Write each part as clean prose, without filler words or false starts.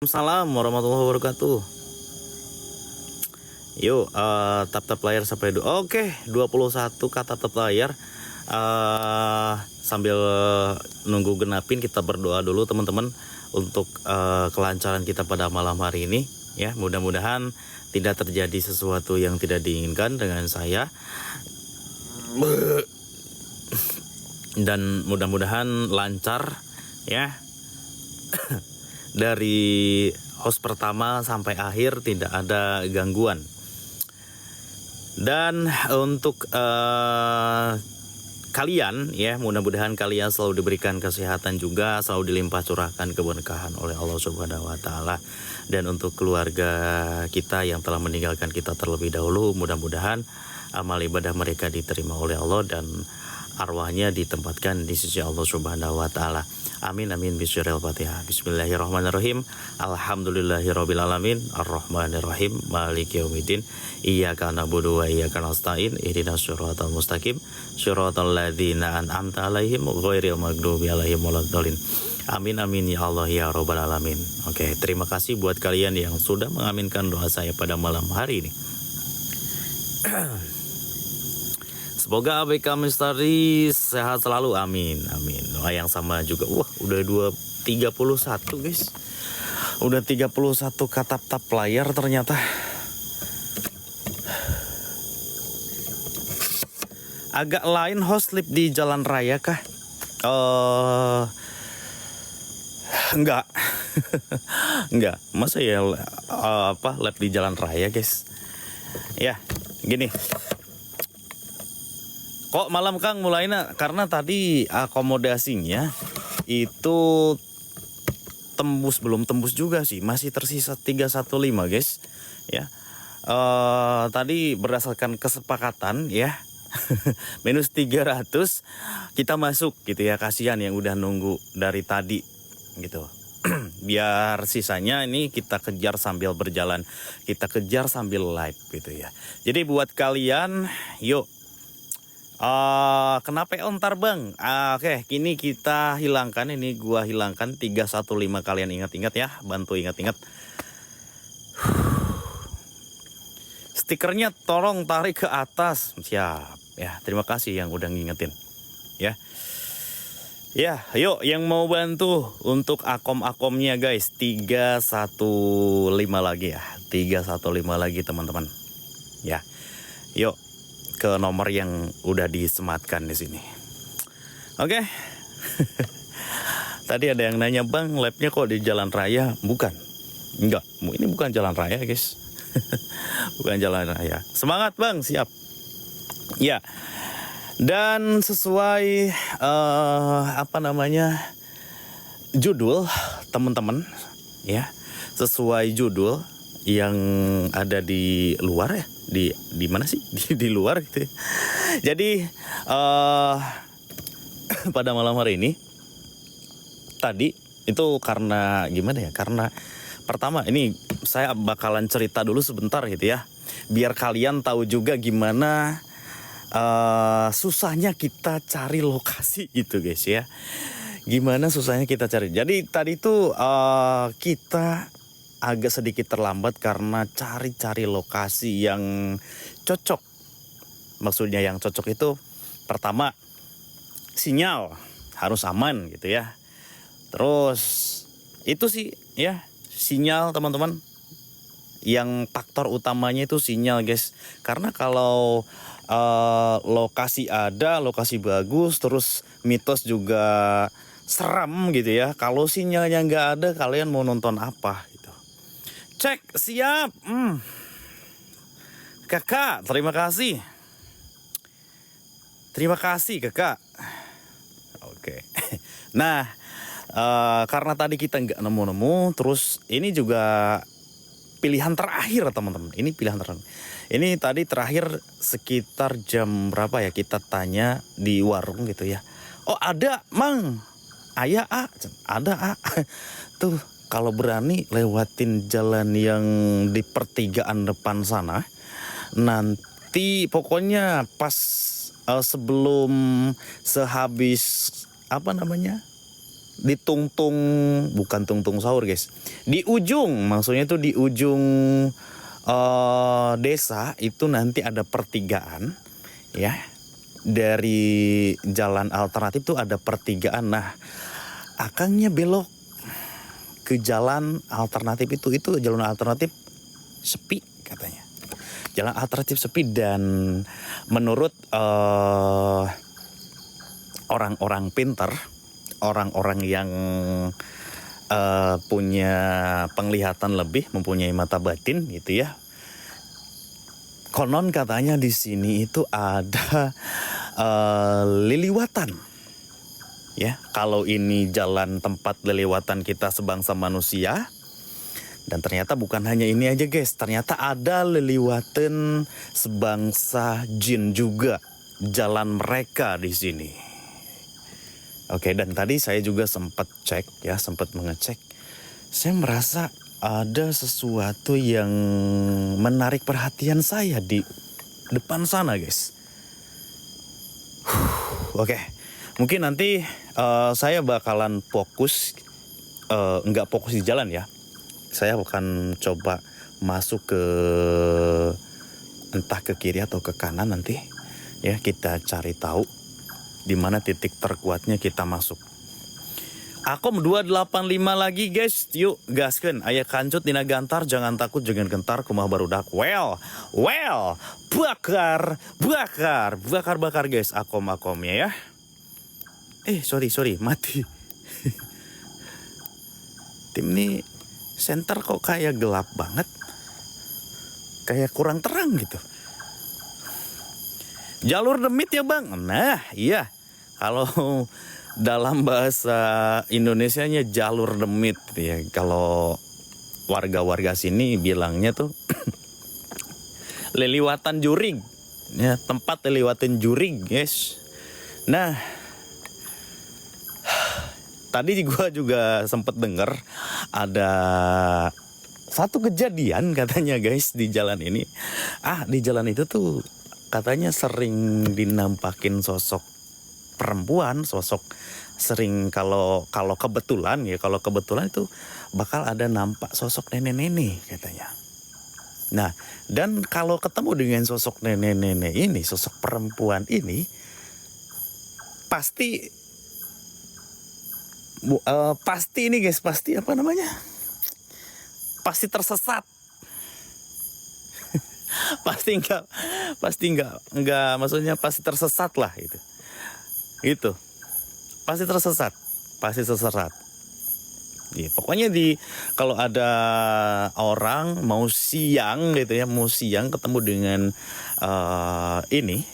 Salam warahmatullahi wabarakatuh. Yuk, tap layar sampai Oke, 21 kata tap layar. Sambil nunggu genapin, kita berdoa dulu teman-teman untuk kelancaran kita pada malam hari ini. Ya, mudah-mudahan tidak terjadi sesuatu yang tidak diinginkan dengan saya. Dan mudah-mudahan lancar ya. Dari host pertama sampai akhir tidak ada gangguan. Dan untuk kalian ya, mudah-mudahan kalian selalu diberikan kesehatan juga, selalu dilimpah curahkan keberkahan oleh Allah Subhanahu wa taala. Dan untuk keluarga kita yang telah meninggalkan kita terlebih dahulu, mudah-mudahan amal ibadah mereka diterima oleh Allah dan arwahnya ditempatkan di sisi Allah Subhanahu wa taala. Amin amin bisyaril Fatihah. Bismillahirrahmanirrahim. Alhamdulillahirabbil alamin. Arrahmanirrahim. Maliki yaumiddin. Iyyaka na'budu wa iyyaka nasta'in. Ihdinas siratal mustaqim. Siratal ladzina an'amta 'alaihim ghairil maghdubi 'alaihim waladdallin. Amin amin ya Allah ya rabbal alamin. Oke, terima kasih buat kalian yang sudah mengaminkan doa saya pada malam hari ini. Semoga ABK Misteri sehat selalu, amin, amin. Doa yang sama juga. Wah, udah 31 guys. Udah 31 kata tap layar ternyata. Agak lain host live di jalan raya kah? Enggak. Enggak. Masa ya live di jalan raya guys? Ya, gini. Kok malam Kang mulainya? Karena tadi akomodasinya itu belum tembus juga sih, masih tersisa 315 guys. Ya, tadi berdasarkan kesepakatan ya, minus 300 kita masuk gitu ya. Kasihan yang udah nunggu dari tadi gitu. Biar sisanya ini kita kejar sambil berjalan, kita kejar sambil live gitu ya. Jadi buat kalian, yuk. Kenapa ntar bang? Oke, kini kita hilangkan, ini gua hilangkan 315, kalian ingat-ingat ya, bantu ingat-ingat. Stikernya tolong tarik ke atas, siap ya. Terima kasih yang udah ngingetin ya. Ya, yuk yang mau bantu untuk akom-akomnya guys, 315 lagi ya, 315 lagi teman-teman ya. Yuk ke nomor yang udah disematkan di sini. Oke. Tadi ada yang nanya, "Bang, live-nya kok di jalan raya?" Bukan. Enggak, ini bukan jalan raya, guys. Bukan jalan raya. Semangat, Bang, siap. Ya. Dan sesuai judul teman-teman ya. Sesuai judul yang ada di luar ya. Di mana sih? Di luar gitu ya. Jadi pada malam hari ini tadi itu karena gimana ya? Karena pertama ini saya bakalan cerita dulu sebentar gitu ya. Biar kalian tahu juga gimana susahnya kita cari lokasi gitu guys ya. Gimana susahnya kita cari. Jadi tadi tuh kita agak sedikit terlambat karena cari-cari lokasi yang cocok. Maksudnya yang cocok itu pertama sinyal harus aman gitu ya. Terus itu sih ya, sinyal teman-teman. Yang faktor utamanya itu sinyal guys. Karena kalau lokasi ada, lokasi bagus, terus mitos juga seram gitu ya. Kalau sinyalnya nggak ada, kalian mau nonton apa gitu. Cek, siap. Kakak, terima kasih. Terima kasih kakak. Oke. Nah, karena tadi kita nggak nemu-nemu, terus ini juga pilihan terakhir teman-teman. Ini pilihan terakhir. Ini tadi terakhir sekitar jam berapa ya, kita tanya di warung gitu ya. Oh ada mang. Ayah ada tuh. Kalau berani lewatin jalan yang di pertigaan depan sana, nanti pokoknya pas sehabis di tungtung, bukan tungtung sahur guys, di ujung, maksudnya tuh di ujung desa itu nanti ada pertigaan ya. Dari jalan alternatif tuh ada pertigaan. Nah, akangnya belok ke jalan alternatif itu jalan alternatif sepi katanya. Jalan alternatif sepi, dan menurut orang-orang pintar, orang-orang yang punya penglihatan lebih, mempunyai mata batin gitu ya. Konon katanya di sini itu ada liliwatan. Ya, kalau ini jalan tempat liliwatan kita sebangsa manusia. Dan ternyata bukan hanya ini aja guys, ternyata ada liliwatan sebangsa jin juga, jalan mereka di sini. Oke, dan tadi saya juga sempat cek ya, sempat mengecek. Saya merasa ada sesuatu yang menarik perhatian saya di depan sana guys. Oke, mungkin nanti saya bakalan fokus, nggak fokus di jalan ya. Saya akan coba masuk ke entah ke kiri atau ke kanan nanti ya, kita cari tahu di mana titik terkuatnya kita masuk. Akom 285 lagi guys, yuk gaskeun. Aya kancut dina gantar, jangan takut jangan gentar, kumaha barudak. Well, bakar guys, akomnya ya. Sorry, mati. Tim ini center kok kayak gelap banget, kayak kurang terang gitu. Jalur demit ya bang. Nah iya, kalau dalam bahasa Indonesianya jalur demit ya. Kalau warga-warga sini bilangnya tuh liliwatan jurig ya, tempat liliwatan jurig guys. Nah, tadi gue juga sempat dengar ada satu kejadian katanya guys di jalan ini. Di jalan itu tuh katanya sering dinampakin sosok perempuan, sosok sering kalau kebetulan itu bakal ada nampak sosok nenek-nenek katanya. Nah, dan kalau ketemu dengan sosok nenek-nenek ini, sosok perempuan ini, pasti ini guys, pasti apa namanya? Pasti tersesat. pasti enggak, maksudnya pasti tersesat lah itu. Itu. Pasti tersesat. Ya, pokoknya kalau ada orang mau siang gitu ya, mau siang ketemu dengan ini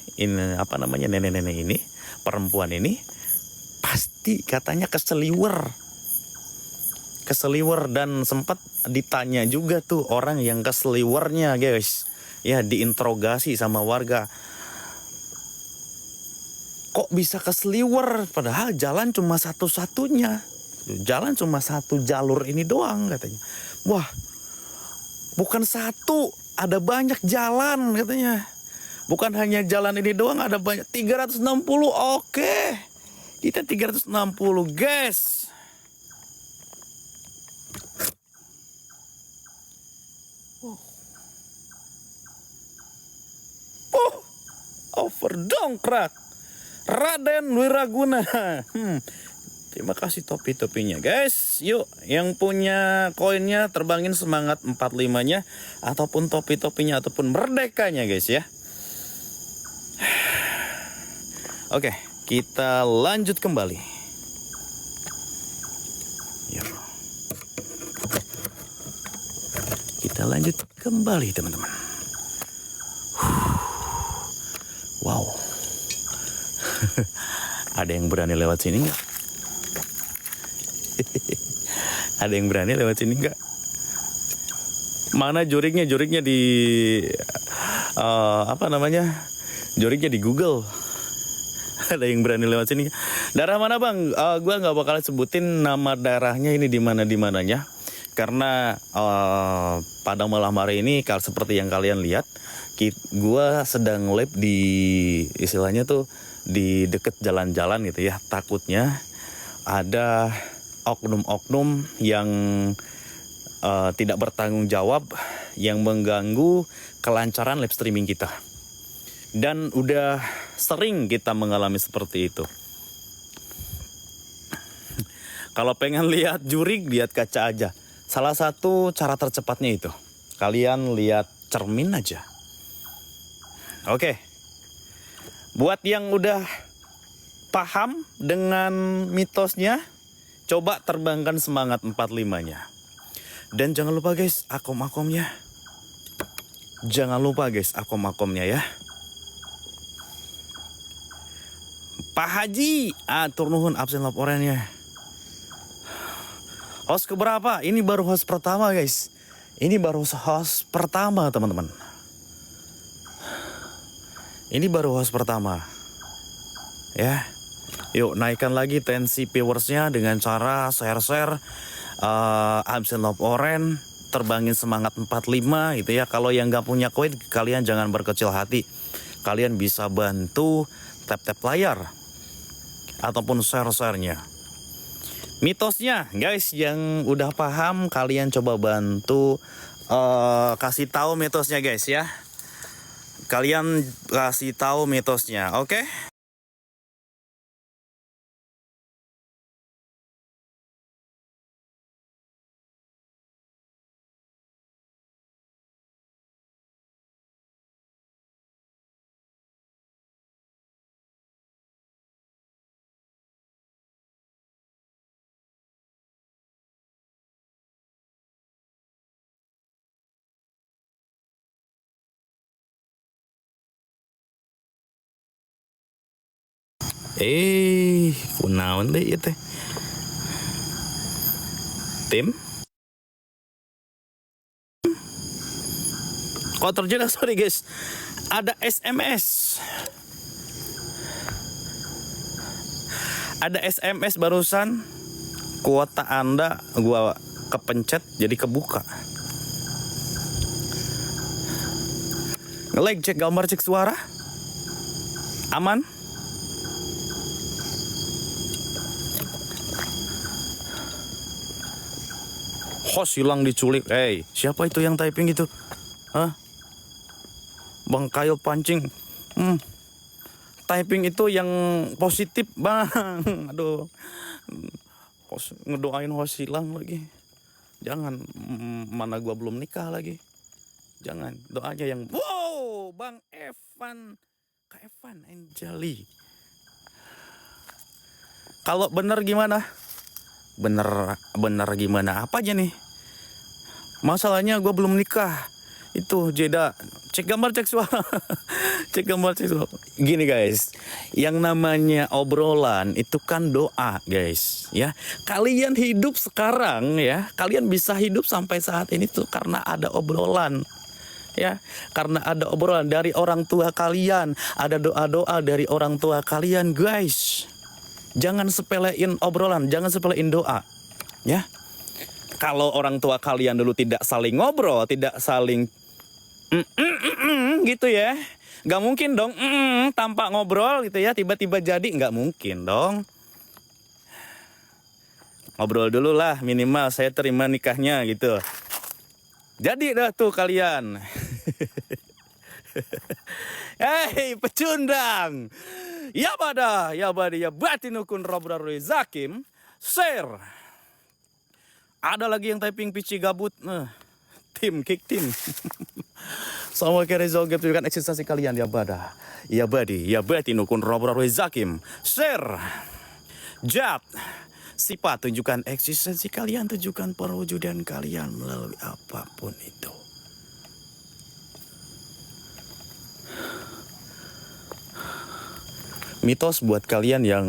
apa namanya, nenek-nenek ini, perempuan ini, pasti katanya keseliwer, dan sempat ditanya juga tuh orang yang keseliwernya guys, ya diinterogasi sama warga. Kok bisa keseliwer padahal jalan cuma satu-satunya, jalan cuma satu jalur ini doang katanya. Wah, bukan satu, ada banyak jalan katanya. Bukan hanya jalan ini doang, ada banyak, 360. Oke, kita 360 guys. Overdongkrak Raden Wiraguna. Terima kasih topi-topinya guys. Yuk, yang punya koinnya terbangin semangat 45-nya, ataupun topi-topinya, ataupun merdekanya guys ya. Oke, kita lanjut kembali. Yuk. Kita lanjut kembali teman-teman. Wow. Ada yang berani lewat sini nggak? Ada yang berani lewat sini nggak? Mana jurignya? Jurignya di apa namanya? Jurignya di Google. Ada yang berani lewat sini? Daerah mana bang? Gue nggak bakal sebutin nama daerahnya ini di mananya. Karena pada malam hari ini, seperti yang kalian lihat, gue sedang live di istilahnya tuh di deket jalan-jalan gitu ya. Takutnya ada oknum-oknum yang tidak bertanggung jawab, yang mengganggu kelancaran live streaming kita. Dan udah sering kita mengalami seperti itu. Kalau pengen lihat juri, lihat kaca aja. Salah satu cara tercepatnya itu, kalian lihat cermin aja. Oke. Buat yang udah paham dengan mitosnya, coba terbangkan semangat 45-nya. Dan jangan lupa guys, akom-akomnya. Jangan lupa guys, akom-akomnya ya. Pak Haji, atur nuhun absen laporannya. Host keberapa? Ini baru host pertama guys. Ini baru host pertama teman-teman. Ini baru host pertama. Ya. Yuk naikkan lagi tensi viewersnya dengan cara share-share. Absen laporan. Terbangin semangat 45 gitu ya. Kalau yang gak punya koin, kalian jangan berkecil hati. Kalian bisa bantu tap-tap layar. Ataupun share-share-nya. Mitosnya guys, yang udah paham kalian coba bantu kasih tahu mitosnya guys ya. Kalian kasih tahu mitosnya, oke? Kunaon deh itu. Tim? Kok terjadi? Sorry guys. Ada SMS. Ada SMS barusan. Kuota Anda gua kepencet jadi kebuka. Nge-like, cek gambar, cek suara. Aman? Host hilang diculik. Siapa itu yang typing itu? Hah? Bang Kail pancing. Typing itu yang positif, Bang. Aduh. Host ngedoain host hilang lagi. Jangan, mana gua belum nikah lagi. Jangan, doanya yang wow, Bang Evan. Kak Evan Anjali. Kalau bener gimana? Bener gimana apa aja nih? Masalahnya gue belum nikah. Itu Jeda. Cek gambar, cek suara. Cek gambar, cek suara. Gini guys, yang namanya obrolan itu kan doa guys ya. Kalian hidup sekarang ya, kalian bisa hidup sampai saat ini tuh karena ada obrolan. Ya, karena ada obrolan dari orang tua kalian, ada doa-doa dari orang tua kalian guys. Jangan sepelein obrolan, jangan sepelein doa. Ya. Kalau orang tua kalian dulu tidak saling ngobrol, tidak saling gitu ya. Gak mungkin dong tanpa ngobrol gitu ya, tiba-tiba jadi, gak mungkin dong. Ngobrol dulu lah, minimal saya terima nikahnya gitu. Jadi dah tuh kalian. Hei pecundang. Ya bada, ya batinukun Robra Zakim. Share. Ada lagi yang typing pici gabut. Tim, kick tim. Sama kayak Rizal Gap tunjukkan eksistensi kalian ya bada. Ya badi, ya batinukun Robra Zakim. Share. Jat. Sifat tunjukkan eksistensi kalian, tunjukkan perwujudan kalian melalui apapun itu. Mitos buat kalian yang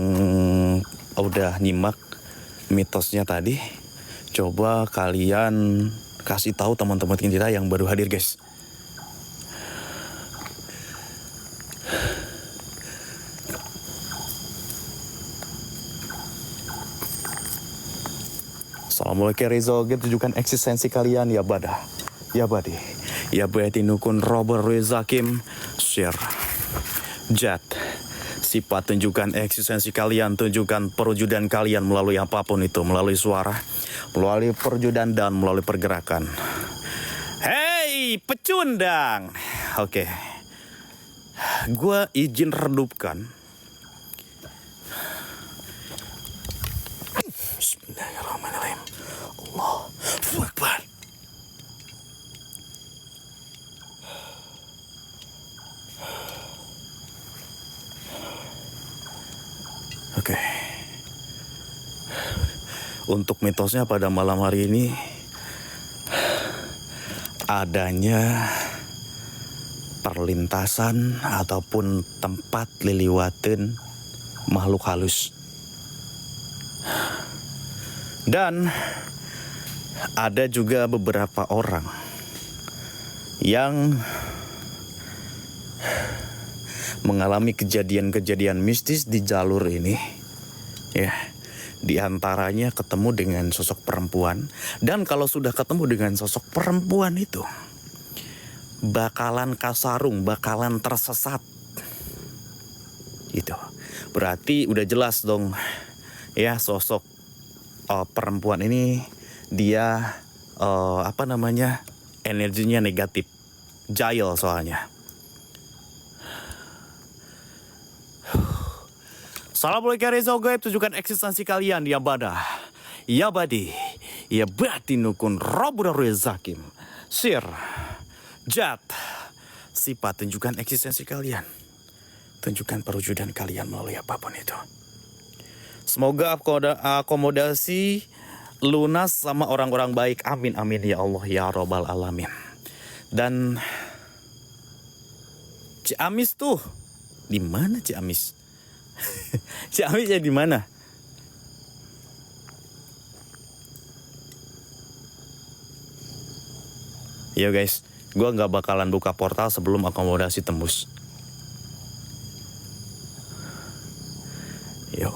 udah nyimak mitosnya tadi, coba kalian kasih tahu teman-teman kita yang baru hadir guys. Assalamualaikum Rizal, tunjukkan eksistensi kalian ya bada, ya badi, ya batinukun Robert Rezakim. Share. Jat. Sifat tunjukkan eksistensi kalian, tunjukkan perwujudan kalian melalui apapun itu, melalui suara, melalui perwujudan dan melalui pergerakan. Hei, pecundang. Oke. Gua izin redupkan. Bismillahirrahmanirrahim. Allahu Akbar. Oke. Untuk mitosnya pada malam hari ini adanya perlintasan ataupun tempat liliwatin makhluk halus. Dan ada juga beberapa orang yang mengalami kejadian-kejadian mistis di jalur ini. Ya, di antaranya ketemu dengan sosok perempuan. Dan kalau sudah ketemu dengan sosok perempuan itu, bakalan kasarung, bakalan tersesat. Gitu. Berarti udah jelas dong ya, sosok perempuan ini dia energinya negatif, jahil soalnya. Assalamualaikum warahmatullahi wabarakatuh. Tunjukkan eksistensi kalian ya badah, ya badi, ya batinukun robur rezakim, sir, jat. Sifat tunjukkan eksistensi kalian, tunjukkan perwujudan kalian melalui apapun itu. Semoga akomodasi lunas sama orang-orang baik. Amin amin ya Allah ya robbal alamin. Dan Ciamis tuh di mana Ciamis? Ciamisnya di mana? Yo guys, gue nggak bakalan buka portal sebelum akomodasi tembus. Yo,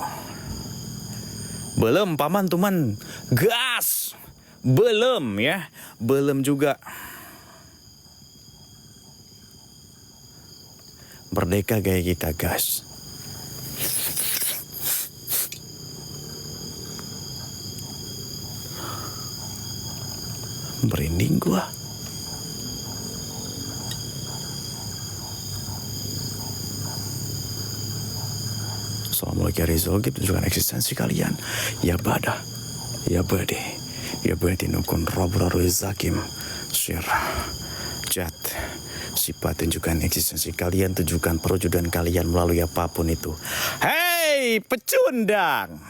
belum paman tuman, gas, belum ya, belum juga. Merdeka gaya kita gas. Merinding gua. Assalamualaikum warahmatullahi wabarakatuh. Tunjukkan eksistensi kalian. Ya bada, ya badi, ya badi nukun robrarul zakim, syir, jat. Sifat tunjukkan eksistensi kalian, tunjukkan perwujudan kalian melalui apapun itu. Hei, pecundang.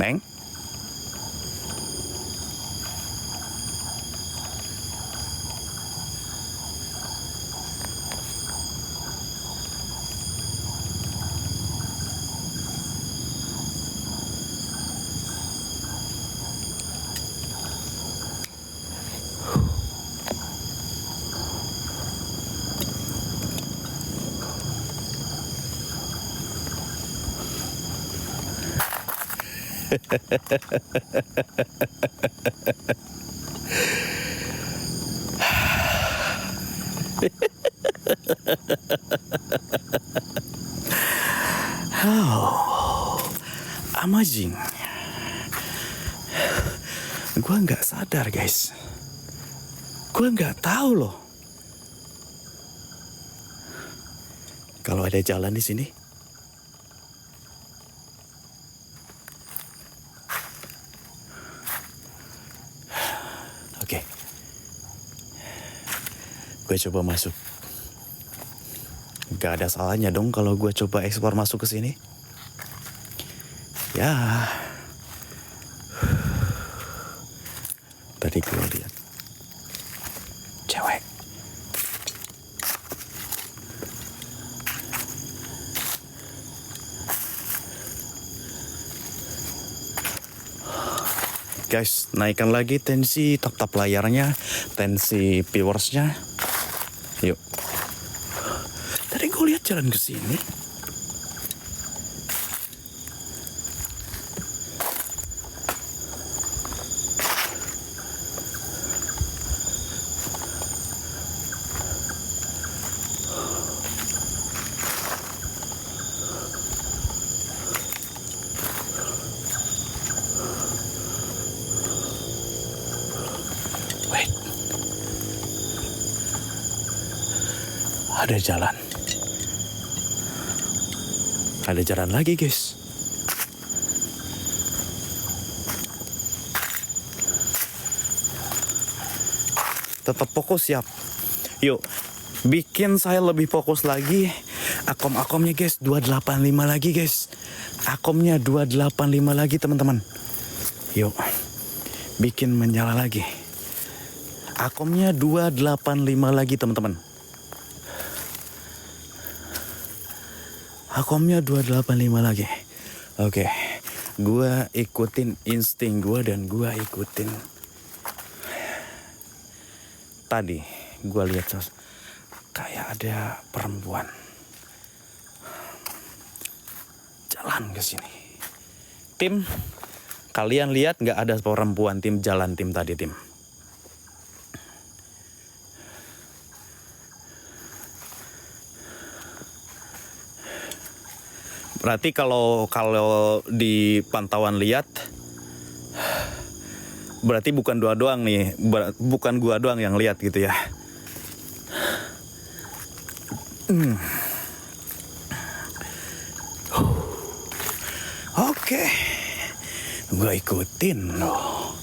Neng? Oh, amazing. Gua nggak sadar guys. Gua nggak tahu loh kalau ada jalan di sini. Oke, gue coba masuk. Gak ada salahnya dong kalau gue coba eksplor masuk ke sini. Ya, tadi gue lihat cewek. Guys, naikkan lagi tensi tap-tap layarnya, tensi viewersnya. Yuk. Tadi gue lihat jalan ke sini. Wait. Ada jalan. Ada jalan lagi, guys. Tetap fokus, siap. Yuk, bikin saya lebih fokus lagi. Akom-akomnya, guys, 285 lagi, guys. Akomnya 285 lagi, teman-teman. Yuk, bikin menyala lagi. Akomnya 285 lagi, teman-teman. Akomnya 285 lagi. Oke, gua ikutin insting gua dan gua ikutin. Tadi gua lihat kayak ada perempuan jalan ke sini. Tim, kalian lihat nggak ada perempuan tim jalan tim tadi tim? Berarti kalau di pantauan lihat, berarti bukan dua doang nih, bukan gua doang yang lihat gitu ya. Oke, gua ikutin loh.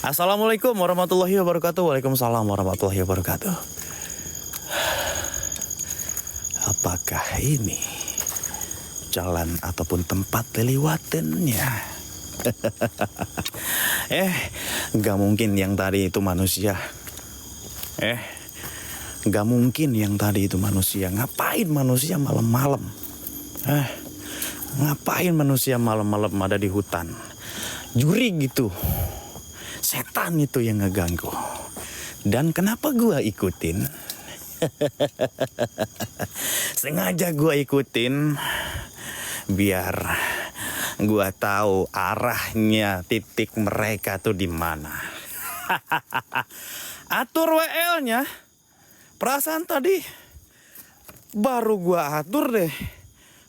Assalamualaikum warahmatullahi wabarakatuh. Waalaikumsalam warahmatullahi wabarakatuh. Apakah ini jalan ataupun tempat lewatannya? Gak mungkin yang tadi itu manusia. Gak mungkin yang tadi itu manusia. Ngapain manusia malam-malam? Ngapain manusia malam-malam ada di hutan? Juri gitu. Setan itu yang ngeganggu. Dan kenapa gua ikutin? Sengaja gue ikutin biar gue tahu arahnya titik mereka tuh di mana. Atur WL-nya. Perasaan tadi baru gue atur deh.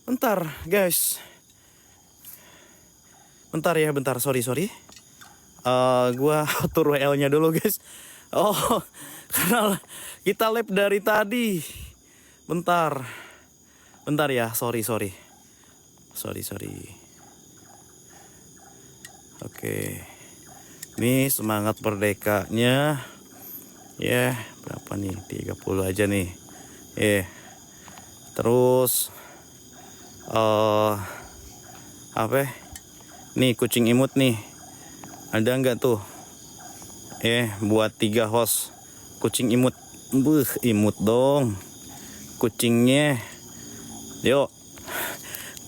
Bentar guys. Bentar ya, bentar. Sorry. Gue atur WL-nya dulu guys. Oh, karena kita lap dari tadi. Bentar ya, sorry. Oke. Ini semangat merdekanya. Ya, berapa nih? 30 aja nih. Terus apa? Nih kucing imut nih. Ada nggak tuh? Buat 3 host kucing imut. Imut dong kucingnya. Yuk,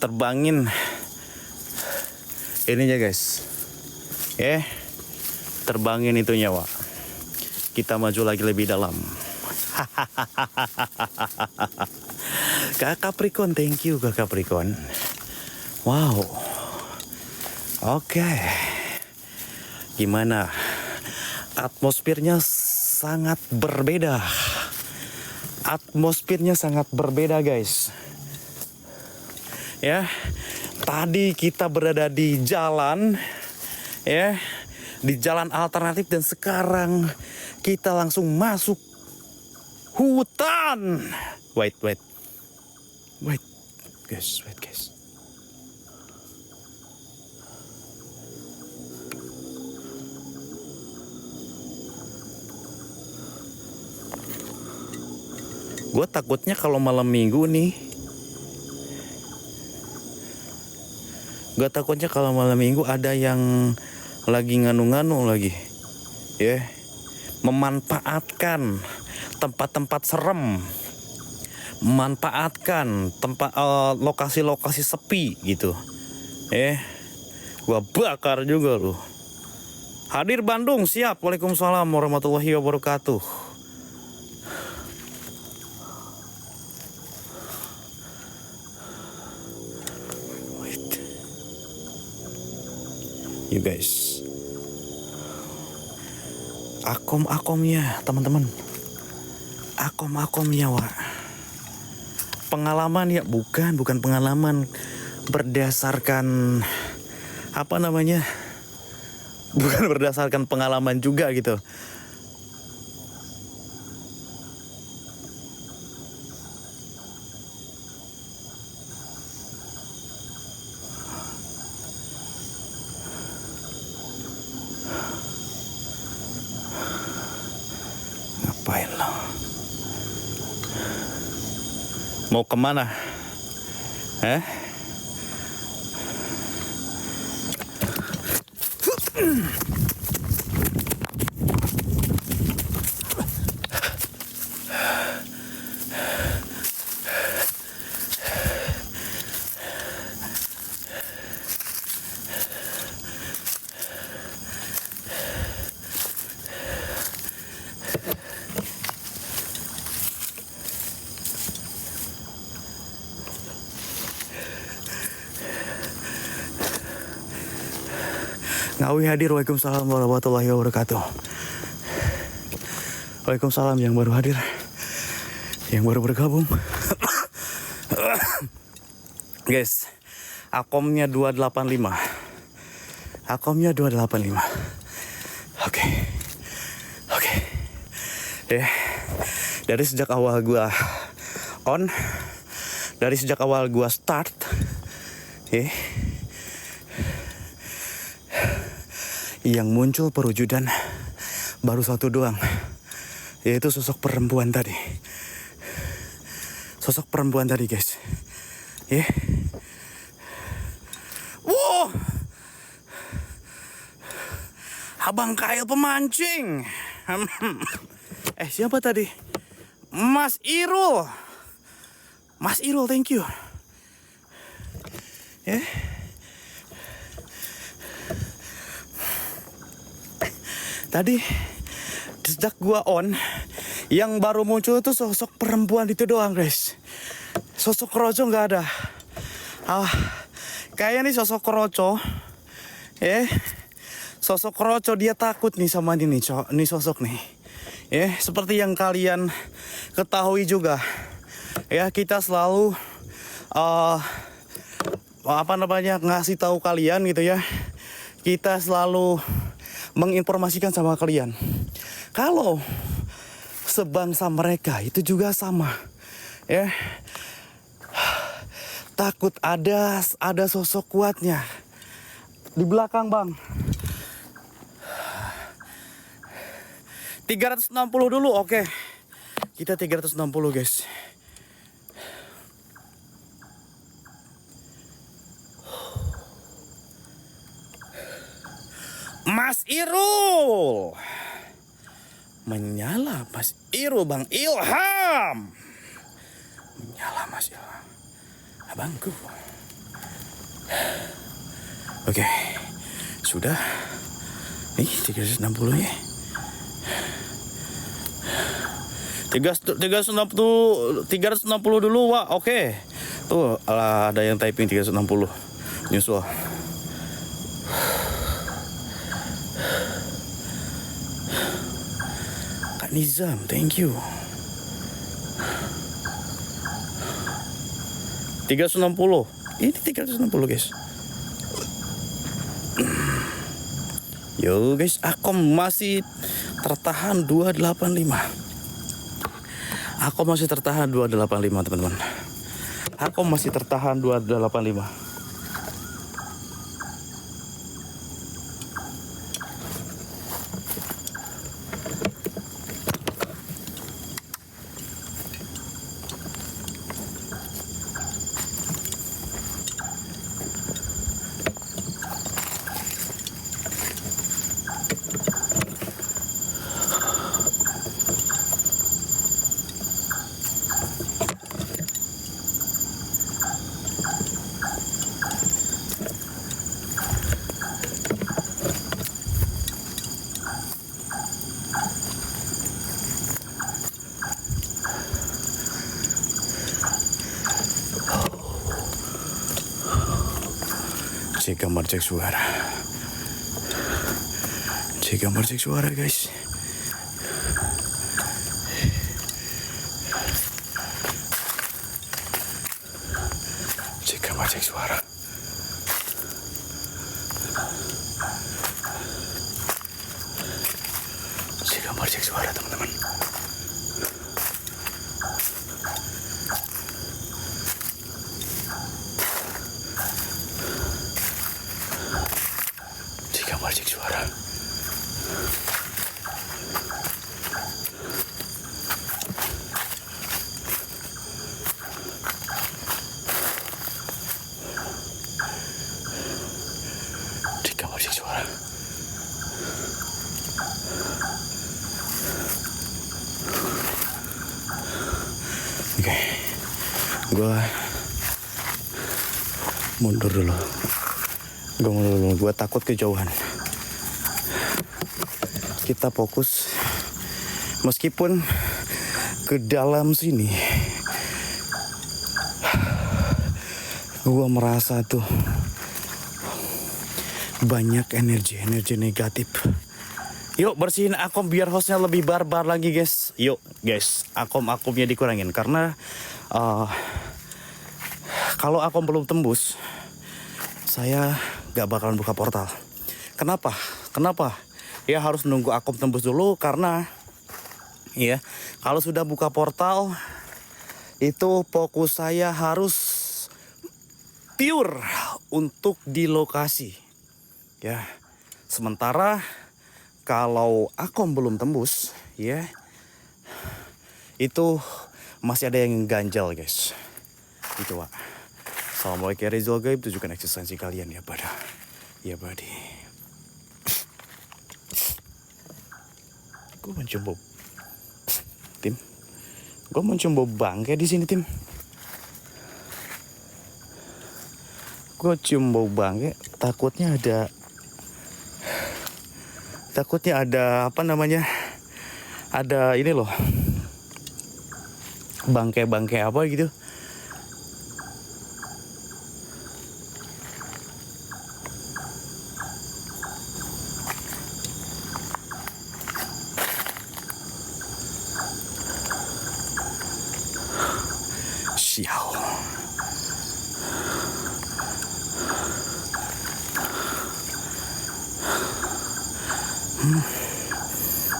terbangin ininya guys. Terbangin itunya, Wak. Kita maju lagi lebih dalam. Kak Capricorn, thank you Kak Capricorn. Wow. Oke. Gimana? Atmosfernya sangat berbeda. Atmosfernya sangat berbeda guys. Ya, tadi kita berada di jalan, ya, di jalan alternatif dan sekarang kita langsung masuk hutan. Wait, guys. Gue takutnya kalau malam minggu nih. Ada yang lagi nganu-nganu lagi. Memanfaatkan tempat-tempat serem. Memanfaatkan tempat lokasi-lokasi sepi gitu. Gua bakar juga lu. Hadir Bandung, siap. Waalaikumsalam warahmatullahi wabarakatuh. Wait. You guys. Akom-akomnya, teman-teman. Akom-akomnya, Wak. Pengalaman ya, bukan pengalaman berdasarkan apa namanya? Bukan berdasarkan pengalaman juga gitu. Ngapain lo? Mau kemana? Ngawi hadir. Waalaikumsalam warahmatullahi wabarakatuh. Waalaikumsalam yang baru hadir, yang baru bergabung. Guys, akomnya 285. Akomnya 285. Oke. Dari sejak awal gua on, dari sejak awal gua start, yang muncul perwujudan baru satu doang, yaitu sosok perempuan tadi. Sosok perempuan tadi, guys. Wow, Abang Kail pemancing. Siapa tadi? Mas Irul. Mas Irul, thank you. Tadi sejak gua on, yang baru muncul tuh sosok perempuan itu doang, guys. Sosok Roco nggak ada. Kayaknya nih sosok Roco, sosok Roco dia takut nih sama ini sosok nih. Seperti yang kalian ketahui juga, kita selalu ngasih tahu kalian gitu ya. Kita selalu menginformasikan sama kalian kalau sebangsa mereka itu juga sama, takut ada sosok kuatnya di belakang, Bang. 360 dulu, oke. Kita 360, guys. Mas Irul. Menyala Mas Irul, Bang Ilham. Menyala Mas Ilham. Abangku. Oke. Sudah. Nih 360 ya. 360 dulu, Wak. Oke. Tuh, ada yang typing 360. Nyusul. Nizam, thank you. 360. Ini 360, guys. Yo, guys, Akom masih tertahan 285. Akom masih tertahan 285, teman-teman. Akom masih tertahan 285. Cek gambar, cek suara. Cek gambar, cek suara guys. Cek gambar, cek suara. Cek gambar, cek suara teman-teman. Cek gambar, cek suara. Cek gambar, cek suara. Oke, gue mundur dulu. Gue takut kejauhan. Kita fokus, meskipun ke dalam sini, gue merasa tuh banyak energi negatif. Yuk bersihin akom biar hostnya lebih barbar lagi guys. Yuk guys, akomnya dikurangin karena kalau akom belum tembus, saya gak bakalan buka portal. Kenapa? Ya harus nunggu akom tembus dulu karena ya kalau sudah buka portal itu fokus saya harus pure untuk di lokasi. Ya, sementara kalau akom belum tembus, ya itu masih ada yang ganjal guys. Itu Pak. Assalamualaikum Rizal Gaib, tunjukkan eksistensi kalian ya pada. Ya buddy. Gue mencium tim. Gue mencium bau bangke di sini tim. Gue cium bau bangke, takutnya ada apa namanya, ada ini loh, bangke apa gitu. Sial.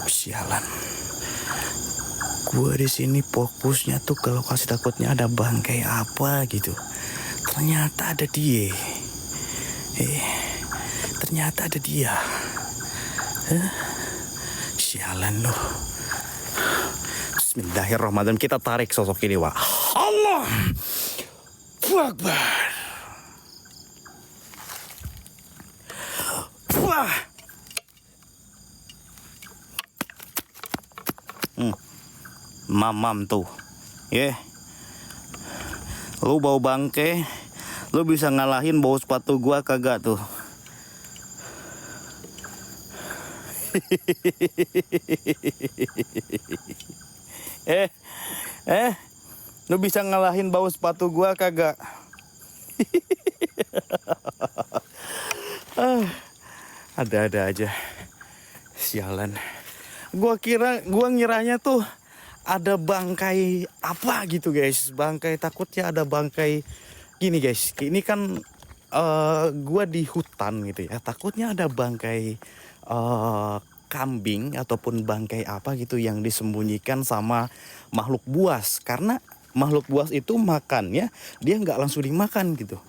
Sialan. Gue di sini fokusnya tuh ke lokasi, takutnya ada bangkai apa gitu. Ternyata ada dia. Ternyata ada dia. Sialan loh. Bismillahirrahmanirrahim. Kita tarik sosok ini, Wak. Allah Akbar. Wah. Mamam tuh. Lu bau bangke, lu bisa ngalahin bau sepatu gua kagak tuh? Lu bisa ngalahin bau sepatu gua kagak? Ada-ada aja. Sialan. Gua ngiranya tuh ada bangkai apa gitu guys. Bangkai, takutnya ada bangkai gini guys. Ini kan gua di hutan gitu ya. Takutnya ada bangkai kambing ataupun bangkai apa gitu yang disembunyikan sama makhluk buas. Karena makhluk buas itu makannya dia nggak langsung dimakan gitu.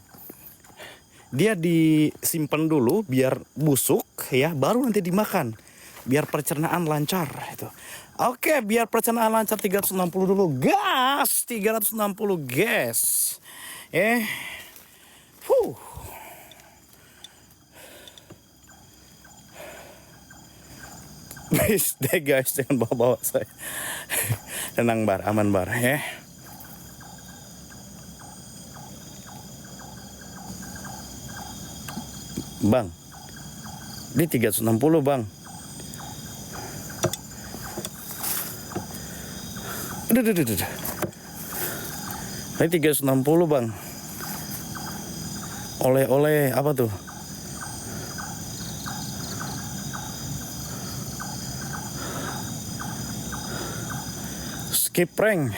Dia disimpan dulu biar busuk ya, baru nanti dimakan. Biar pencernaan lancar itu. Oke, biar pencernaan lancar 360 dulu. Gas 360 gas. Please deh guys, jangan bawa-bawa saya. Tenang bar, aman bar ya. Bang, di 360 bang. Udah. Ini 360 bang. Oleh-oleh apa tuh? prank.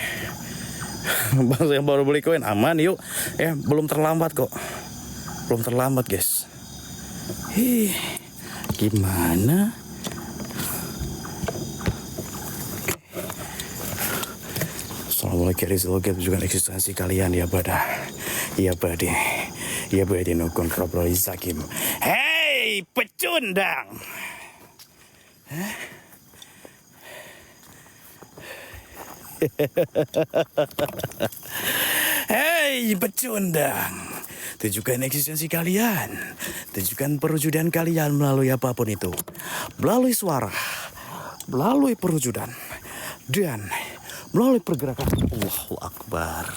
Bang saya baru beli koin, aman yuk. Belum terlambat kok. Belum terlambat guys. Gimana? Assalamualaikum juga eksistensi kalian ya badah. Ya badi. Ya badi nukun Robrol Zakim. Hei pecundang. Hei pecundang, tunjukkan eksistensi kalian, tunjukkan perwujudan kalian melalui apapun itu, melalui suara, melalui perwujudan, dan melalui pergerakan. Allahu Akbar.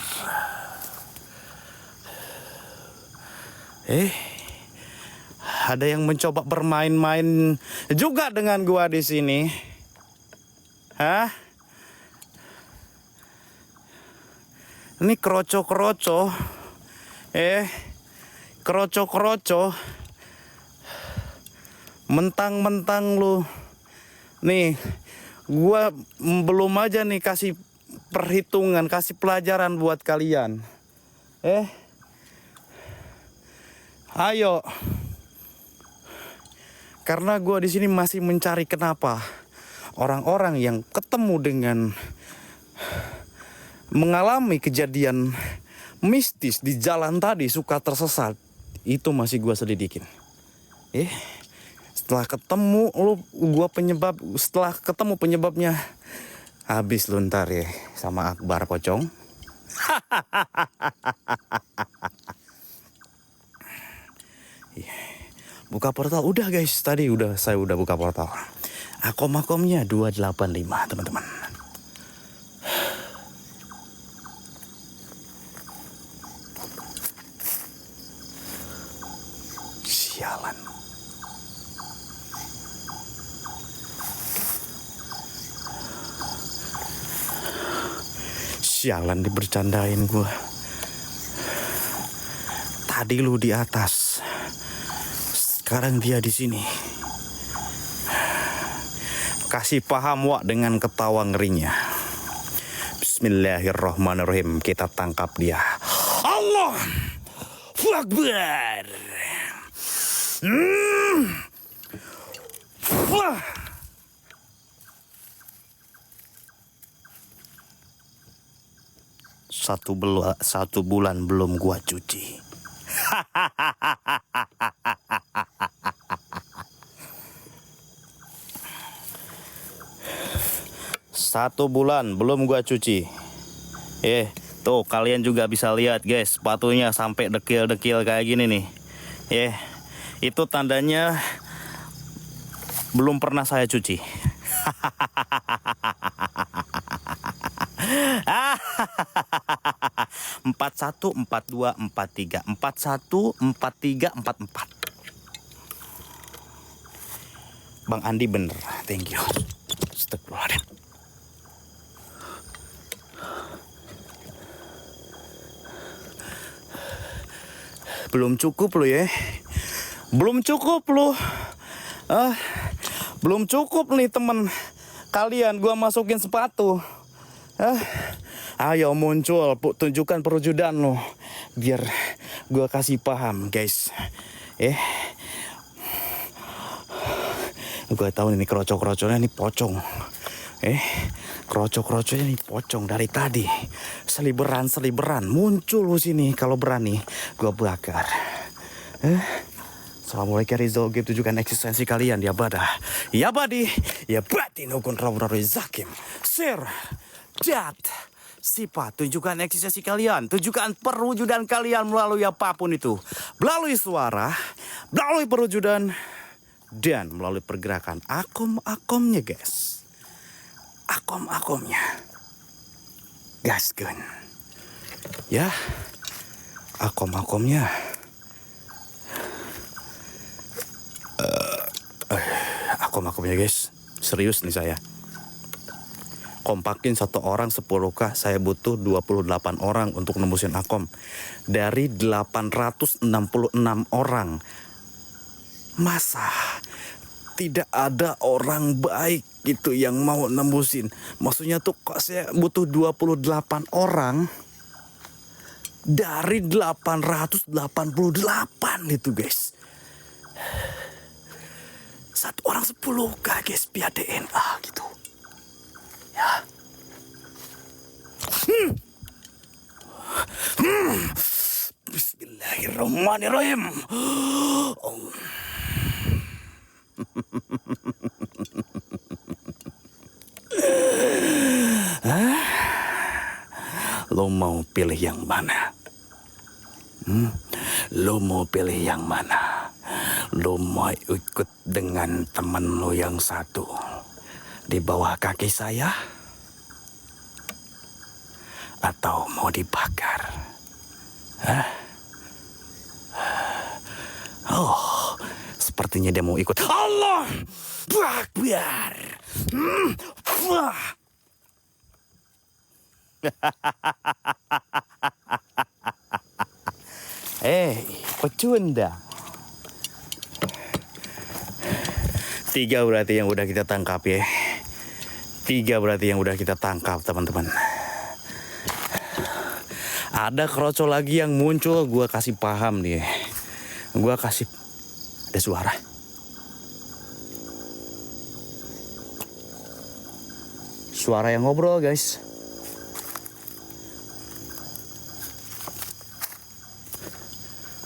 Ada yang mencoba bermain-main juga dengan gua di sini, hah? Ini kroco-kroco, kroco-kroco, mentang-mentang lu, nih, gua belum aja nih kasih perhitungan, kasih pelajaran buat kalian, ayo, karena gua di sini masih mencari kenapa orang-orang yang ketemu dengan mengalami kejadian mistis di jalan tadi suka tersesat, itu masih gua selidikin. Setelah ketemu setelah ketemu penyebabnya, habis lu ntar ya sama Akbar pocong. Buka portal udah guys, tadi saya udah buka portal. Akom-akomnya 285 teman-teman. Sialan. Sialan dibercandain gua. Tadi lu di atas, sekarang dia di sini. Kasih paham Wak dengan ketawa ngerinya. Bismillahirrahmanirrahim, kita tangkap dia. Allah Akbar. Wah. Satu bulan belum gua cuci. Satu bulan belum gua cuci. Tuh kalian juga bisa lihat guys, sepatunya sampai dekil-dekil kayak gini nih. Itu tandanya belum pernah saya cuci. 41, 42, 43, 41, 43, 44. Bang Andi bener, thank you. Astagfirullahaladzim. Belum cukup lo ya. Belum cukup lo. Belum cukup nih temen kalian gua masukin sepatu. Ayo muncul, tunjukkan perwujudan lo, biar gua kasih paham guys. Gua tahu ini kroco-kroconya nih pocong. Kroco-kroconya nih pocong dari tadi. Seliberan muncul lu sini, kalau berani gua bakar. Assalamualaikum Rizal Game, tunjukkan eksistensi kalian ya badah. Ya badi, ya batin nukun Robrol Zakim. Share dat sifat, tunjukkan eksistensi kalian, tunjukkan perwujudan kalian melalui apapun itu, melalui suara, melalui perwujudan, dan melalui pergerakan akom-akomnya guys. Akom-akomnya gaskeun ya, akom-akomnya. Akom-akomnya guys, serius nih saya. Kompakin satu orang 10k, saya butuh 28 orang untuk nembusin akom. Dari 866 orang. Masa tidak ada orang baik gitu yang mau nembusin. Maksudnya tuh kok saya butuh 28 orang dari 888 itu guys. Satu orang 10k guys via DNA gitu. Ya. Bismillahirrahmanirrahim. Lo mau pilih yang mana? Lo mau pilih yang mana? Lo mau ikut dengan temen lo yang satu di bawah kaki saya? Atau mau dibakar? Hah? Oh, sepertinya dia mau ikut. Allah Akbar. Pecunda. 3 berarti yang udah kita tangkap ya. 3 berarti yang udah kita tangkap teman-teman. Ada kroco lagi yang muncul, gue kasih paham nih. Gue kasih, ada suara. Suara yang ngobrol guys.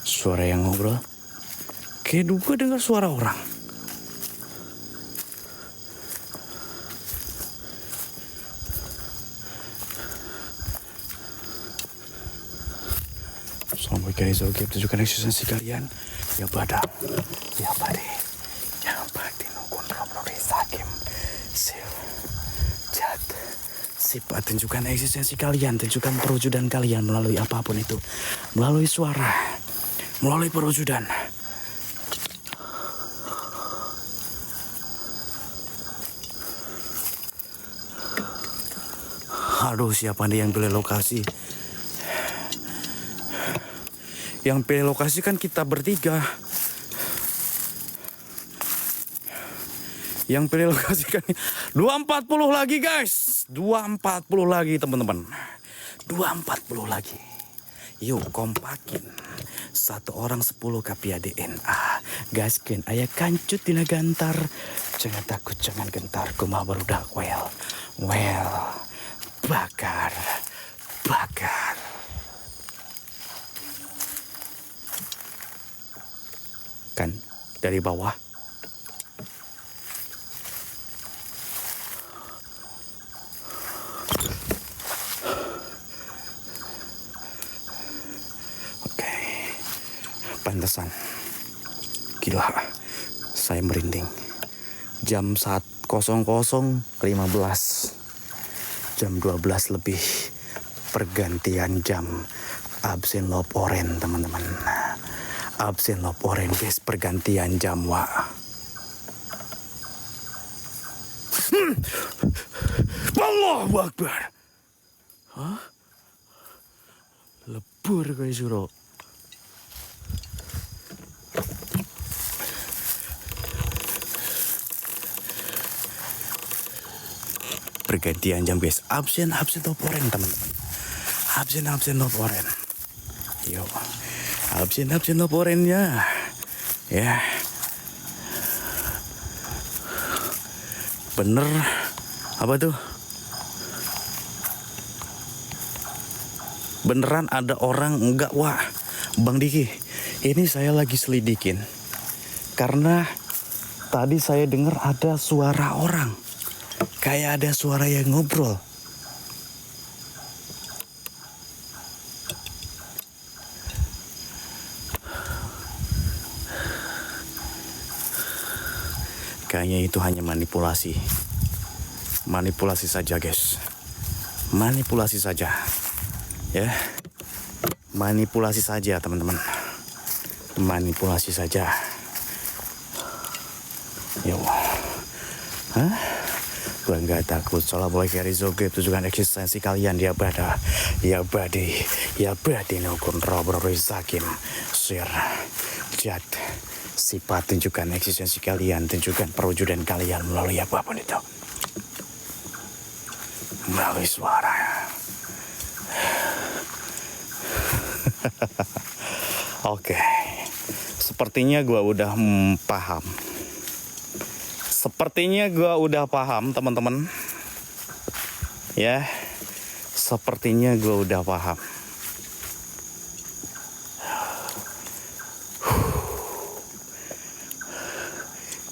Suara yang ngobrol. Kayak gue dengar suara orang. Assalamualaikum warahmatullahi wabarakatuh. Tunjukkan eksistensi kalian. Ya badang, ya bade, ya bakti nukun roblori sakim. Jat. Sifat tunjukkan eksistensi kalian, tunjukkan perwujudan kalian melalui apapun itu. Melalui suara, melalui perwujudan. Aduh, siapa nih yang pilih lokasi? Yang pilih lokasi kan kita bertiga. Yang pilih lokasi kan 240 lagi guys. 240 lagi teman-teman. 240 lagi. Yuk kompakin. 1 orang 10 kapia DNA. Gaskeun aya kancut dina gantar. Jangan takut, jangan gentar. Kumaha barudak well. Bakar. Kan dari bawah. Oke. Pantesan. Gila. Saya merinding. Jam 00.15. Jam 12 lebih. Pergantian jam. Absen lop oren teman-teman. Absen lop oren guys, pergantian jam wa. Allahu Akbar. Hah? Lebur guys suro. Pergantian jam guys. Absen lop oren teman-teman. Absen lop oren. Yo. Absen laporannya. Ya. Bener. Apa tuh? Beneran ada orang enggak? Wah, Bang Diki, ini saya lagi selidikin. Karena tadi saya dengar ada suara orang. Kayak ada suara yang ngobrol. Kayaknya itu hanya manipulasi. Manipulasi saja guys. Manipulasi saja. Ya. Manipulasi saja teman-teman. Manipulasi saja. Yo. Hah? Gua nggak takut. Assalamualaikum warahmatullahi wabarakatuh. Tunjukkan eksistensi kalian. Ya bada. Ya badi. Ya badi nukun robrori sakim. Sir. Jat. Sifat, tunjukkan eksistensi kalian, tunjukkan perwujudan kalian melalui apapun itu. Melalui suara. Oke. Sepertinya gue udah paham. Sepertinya gue udah paham, teman-teman. Ya. Sepertinya gue udah paham.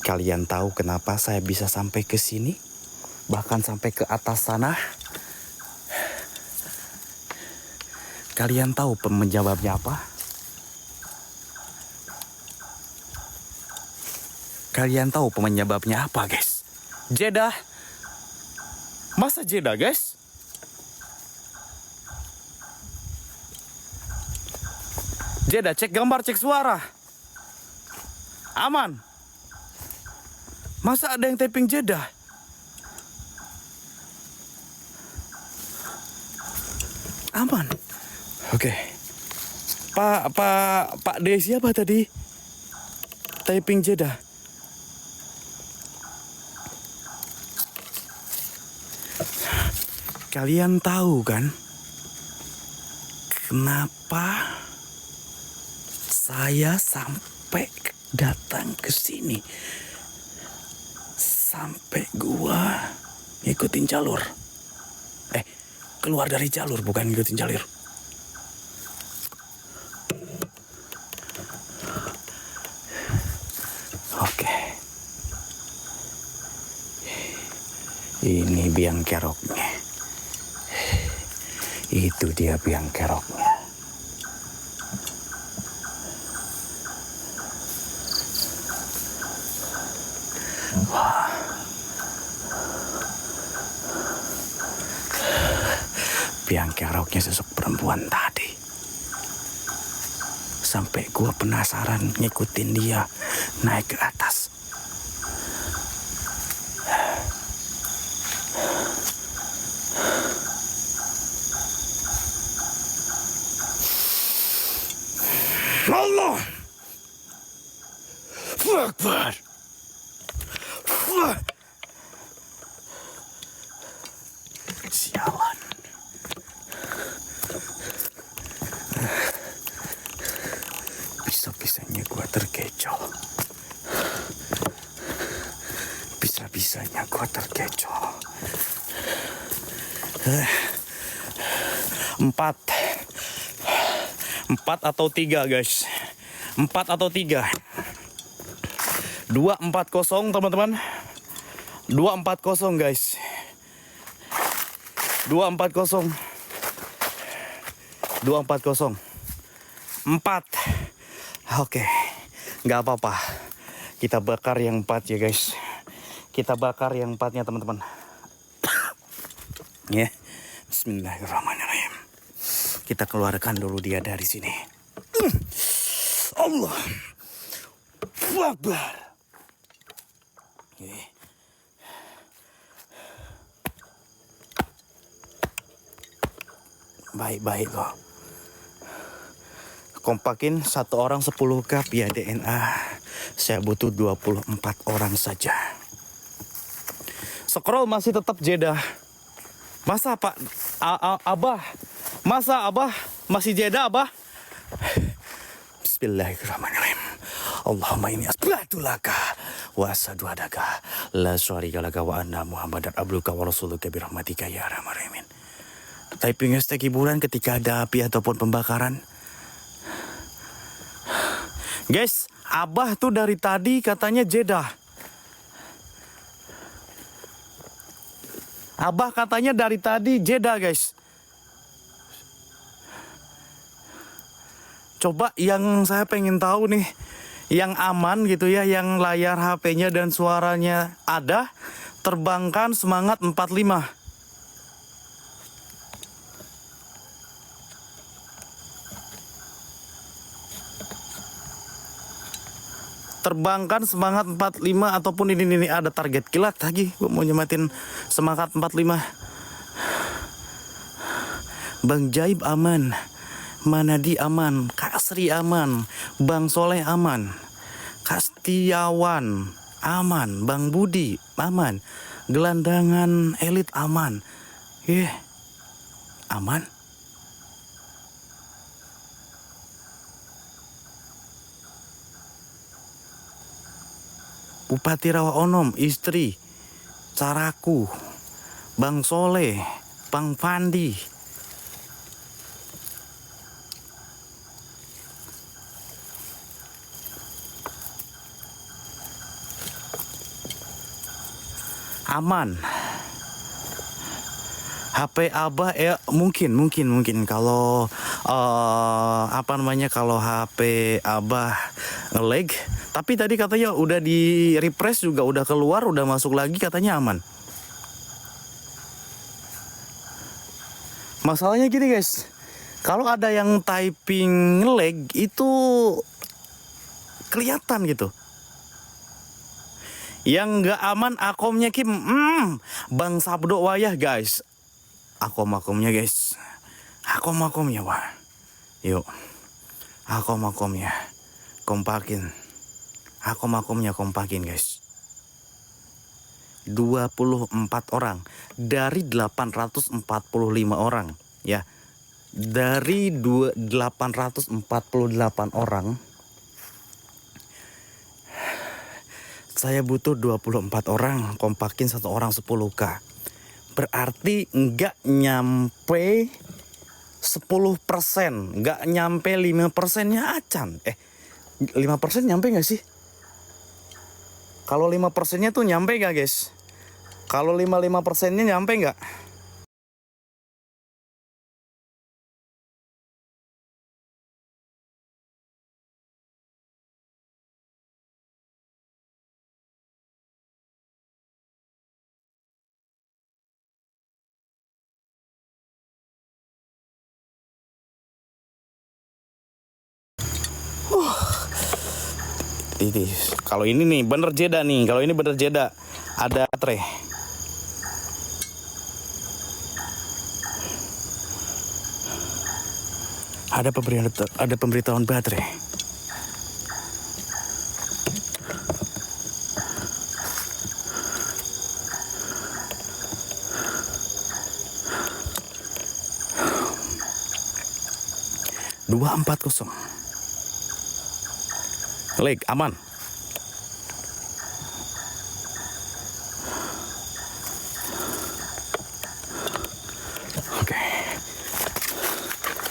Kalian tahu kenapa saya bisa sampai ke sini? Bahkan sampai ke atas sana? Kalian tahu menjawabnya apa? Kalian tahu penyebabnya apa, guys? Jeddah. Masa Jeddah, guys? Jeddah, cek gambar, cek suara. Aman. Masa ada yang taping Jeddah? Aman. Oke. Pak D siapa tadi? Taping Jeddah. Kalian tahu kan kenapa saya sampai datang ke sini? Sampai gua ngikutin jalur. Keluar dari jalur, bukan ngikutin jalur. Oke. Ini biang keroknya. Itu dia biang keroknya. Wah. Biang keroknya sosok perempuan tadi. Sampai gua penasaran ngikutin dia naik ke atas. Allah Akbar. Sialan. Bisa-bisanya gua terkecoh. Bisa-bisanya gua terkecoh. 4 atau 3, guys. 4 atau 3. 2-4-0, teman-teman. 2-4-0, guys. 2-4-0. 2-4-0. 4. Oke. Nggak apa-apa. Kita bakar yang 4 ya, guys. Kita bakar yang 4-nya, teman-teman. Ya. Bismillahirrahmanirrahim. Kita keluarkan dulu dia dari sini. Allah Akbar. Baik-baik kok. Kompakin 1 orang 10 cup ya DNA. Saya butuh 24 orang saja. Scroll masih tetap Jeddah. Masa Pak Abah? Masa Abah masih Jeddah, Abah? Bismillahirrahmanirrahim. Allahumma inni as'alulaka wa asyhadu annaka la syarika laka wa anna Muhammadan abduka wa rasuluka bi rahmatika ya arhamar rahimin. Typing hashtag hiburan ketika ada api ataupun pembakaran. Guys, Abah tuh dari tadi katanya Jeddah. Abah katanya dari tadi Jeddah, guys. Coba yang saya pengen tahu nih, yang aman gitu ya, yang layar HP-nya dan suaranya ada, terbangkan semangat 45. Terbangkan semangat 45 ataupun ini ada target kilat lagi. Gue mau nyematin semangat 45. Bang Jaib aman. Manadi aman, Kak Sri aman, Bang Soleh aman, Setiawan aman, Bang Budi aman, gelandangan elit aman, aman. Bupati Rawaonom, istri, Caraku, Bang Soleh, Bang Fandi. Aman. HP Abah ya mungkin kalau kalau HP Abah nge-lag, tapi tadi katanya udah di refresh juga, udah keluar, udah masuk lagi, katanya aman. Masalahnya gini guys, kalau ada yang typing nge-lag itu kelihatan gitu. Yang nggak aman akomnya Kim, Bang Sabdo wayah guys. Akomnya guys, akomnya wah, yuk, akomnya kompakin, kompakin guys. 24 orang dari 845 orang ya, dari 848 orang saya butuh 24 orang kompakin satu orang 10k. Berarti nggak nyampe 10%, nggak nyampe 5%-nya acan. 5% nyampe nggak sih? Kalau 5%-nya tuh nyampe nggak guys? Kalau 5%-nya nyampe nggak? Ini kalau ini nih bener jeda nih, kalau ini bener jeda ada baterai. Ada pemberitahuan baterai. Dua 240 leg aman. Oke.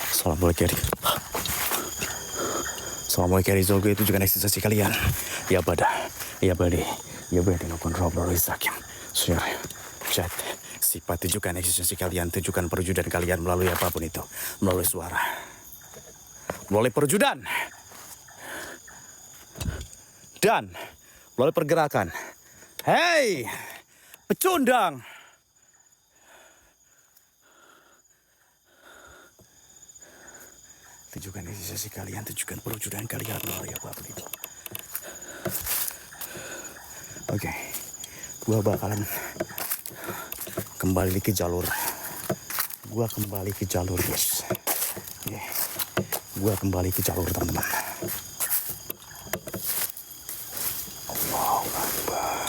Assalamualaikum Zogo itu juga eksistensi kalian. Ya bada, ya badi, ya badi no kontrol sakim. Suara, chat. Sifat tunjukkan eksistensi kalian, tunjukkan perwujudan kalian melalui apapun itu, melalui suara, melalui perwujudan, dan melalui pergerakan. Hei, pecundang. Tunjukkan eksistensi kalian, tunjukkan perwujudan kalian melalui apapun itu. Oke, gua bakalan kembali ke jalur. Guys. Gua kembali ke jalur teman-teman. Allahu Akbar.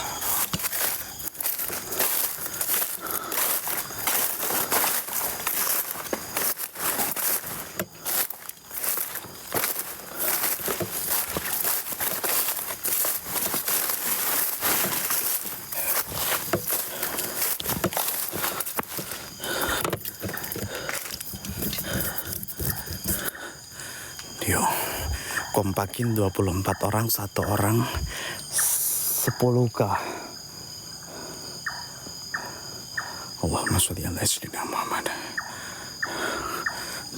Kompakin 24 orang, satu orang 10k. Allahumma sholli ala sayyidina Muhammad.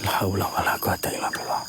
La haula wala quwata illa billah.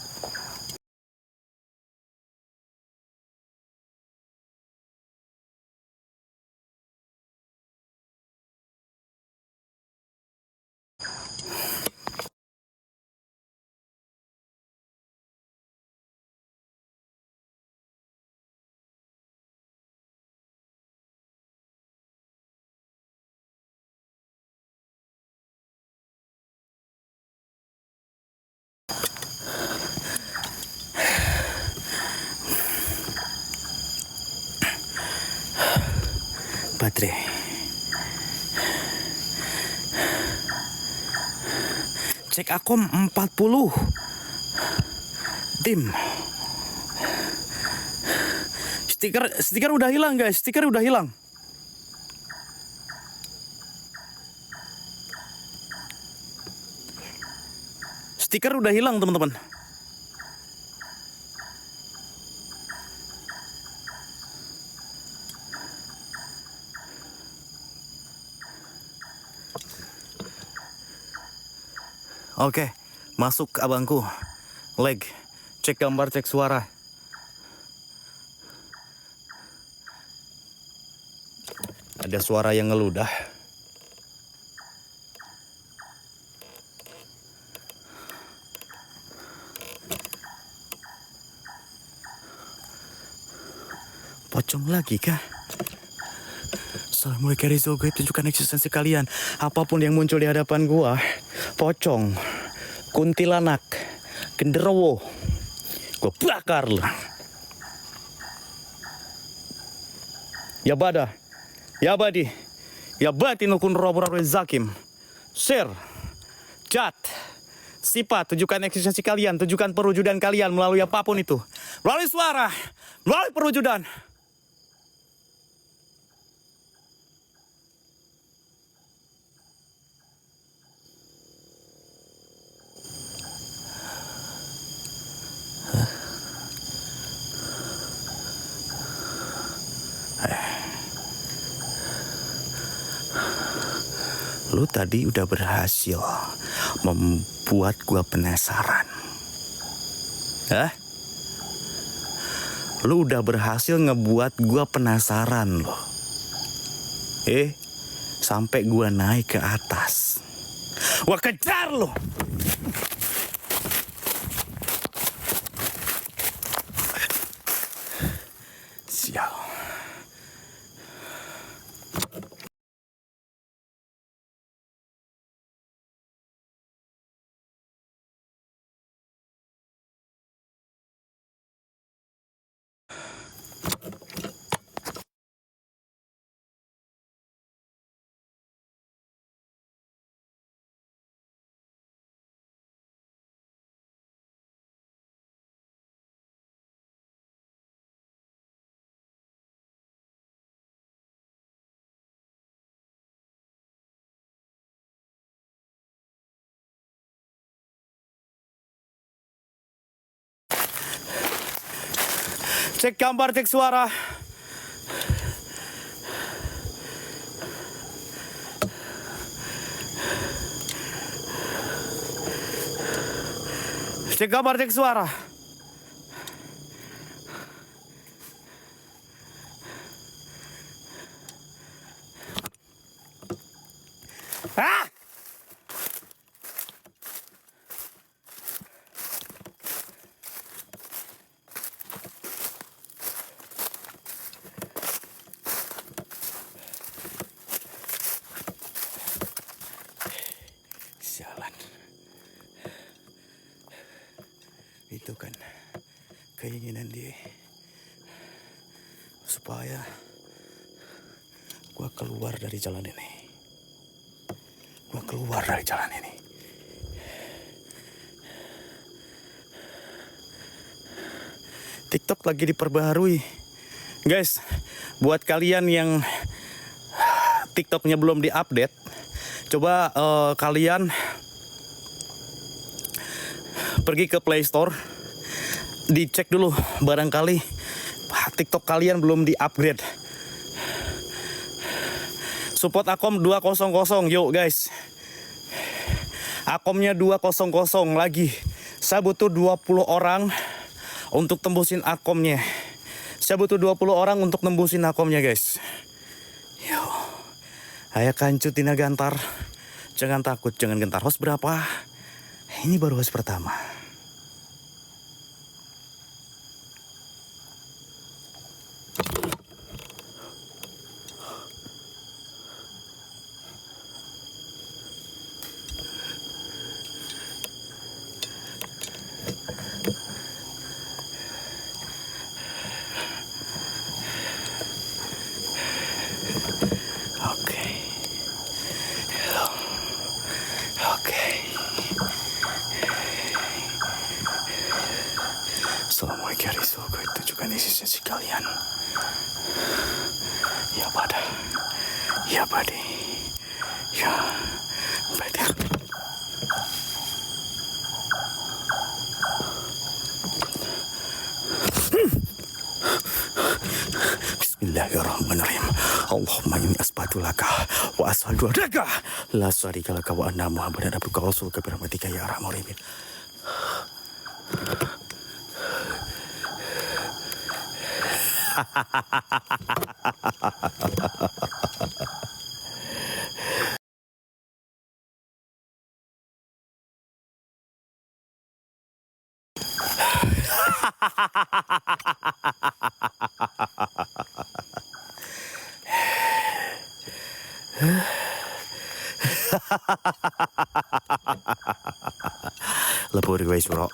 baterai. Cek Akom 40. Dim. Stiker udah hilang guys, stiker udah hilang. Stiker udah hilang teman-teman. Oke, masuk abangku. Leg, cek gambar, cek suara. Ada suara yang ngeludah. Pocong lagi kah? Assalamualaikum warahmatullahi wabarakatuh. Tunjukkan eksistensi kalian. Apapun yang muncul di hadapan gua, pocong, kuntilanak, genderuwo, gua bakar lu. Ya bada, ya badi, ya batinu kun robo-robo zakim. Sir, jat, sifat, tunjukkan eksistensi kalian, tunjukkan perwujudan kalian melalui apapun itu. Melalui suara, melalui perwujudan. Lu tadi udah berhasil membuat gua penasaran. Hah? Lu udah berhasil ngebuat gua penasaran loh. Sampai gua naik ke atas. Gua kejar lu. Sial. Cek gambar, cek suara. Cek gambar, cek suara. Ah! Sialan. Itu kan keinginan dia supaya gua keluar dari jalan ini. Gua keluar dari jalan ini. TikTok lagi diperbaharui. Guys, buat kalian yang TikToknya belum diupdate, coba kalian pergi ke Play Store, dicek dulu barangkali TikTok kalian belum di-upgrade. Support Akom 200, yuk guys. Akomnya 200 lagi. Saya butuh 20 orang untuk tembusin Akomnya. Saya butuh 20 orang untuk nembusin Akomnya guys. Yo. Ayo kancut tina gantar. Jangan takut, jangan gentar. Host berapa? Ini baru host pertama. sekalian. Ya pada, ya badi, ya badi. Bismillahirrahmanirrahim. Allahumma inni asbatu laka wa ashhadu annaka la syarika laka wa anna Muhammadan abduka wa rasuluka bi rahmatika ya arhamar rahimin. Lebur guys bro.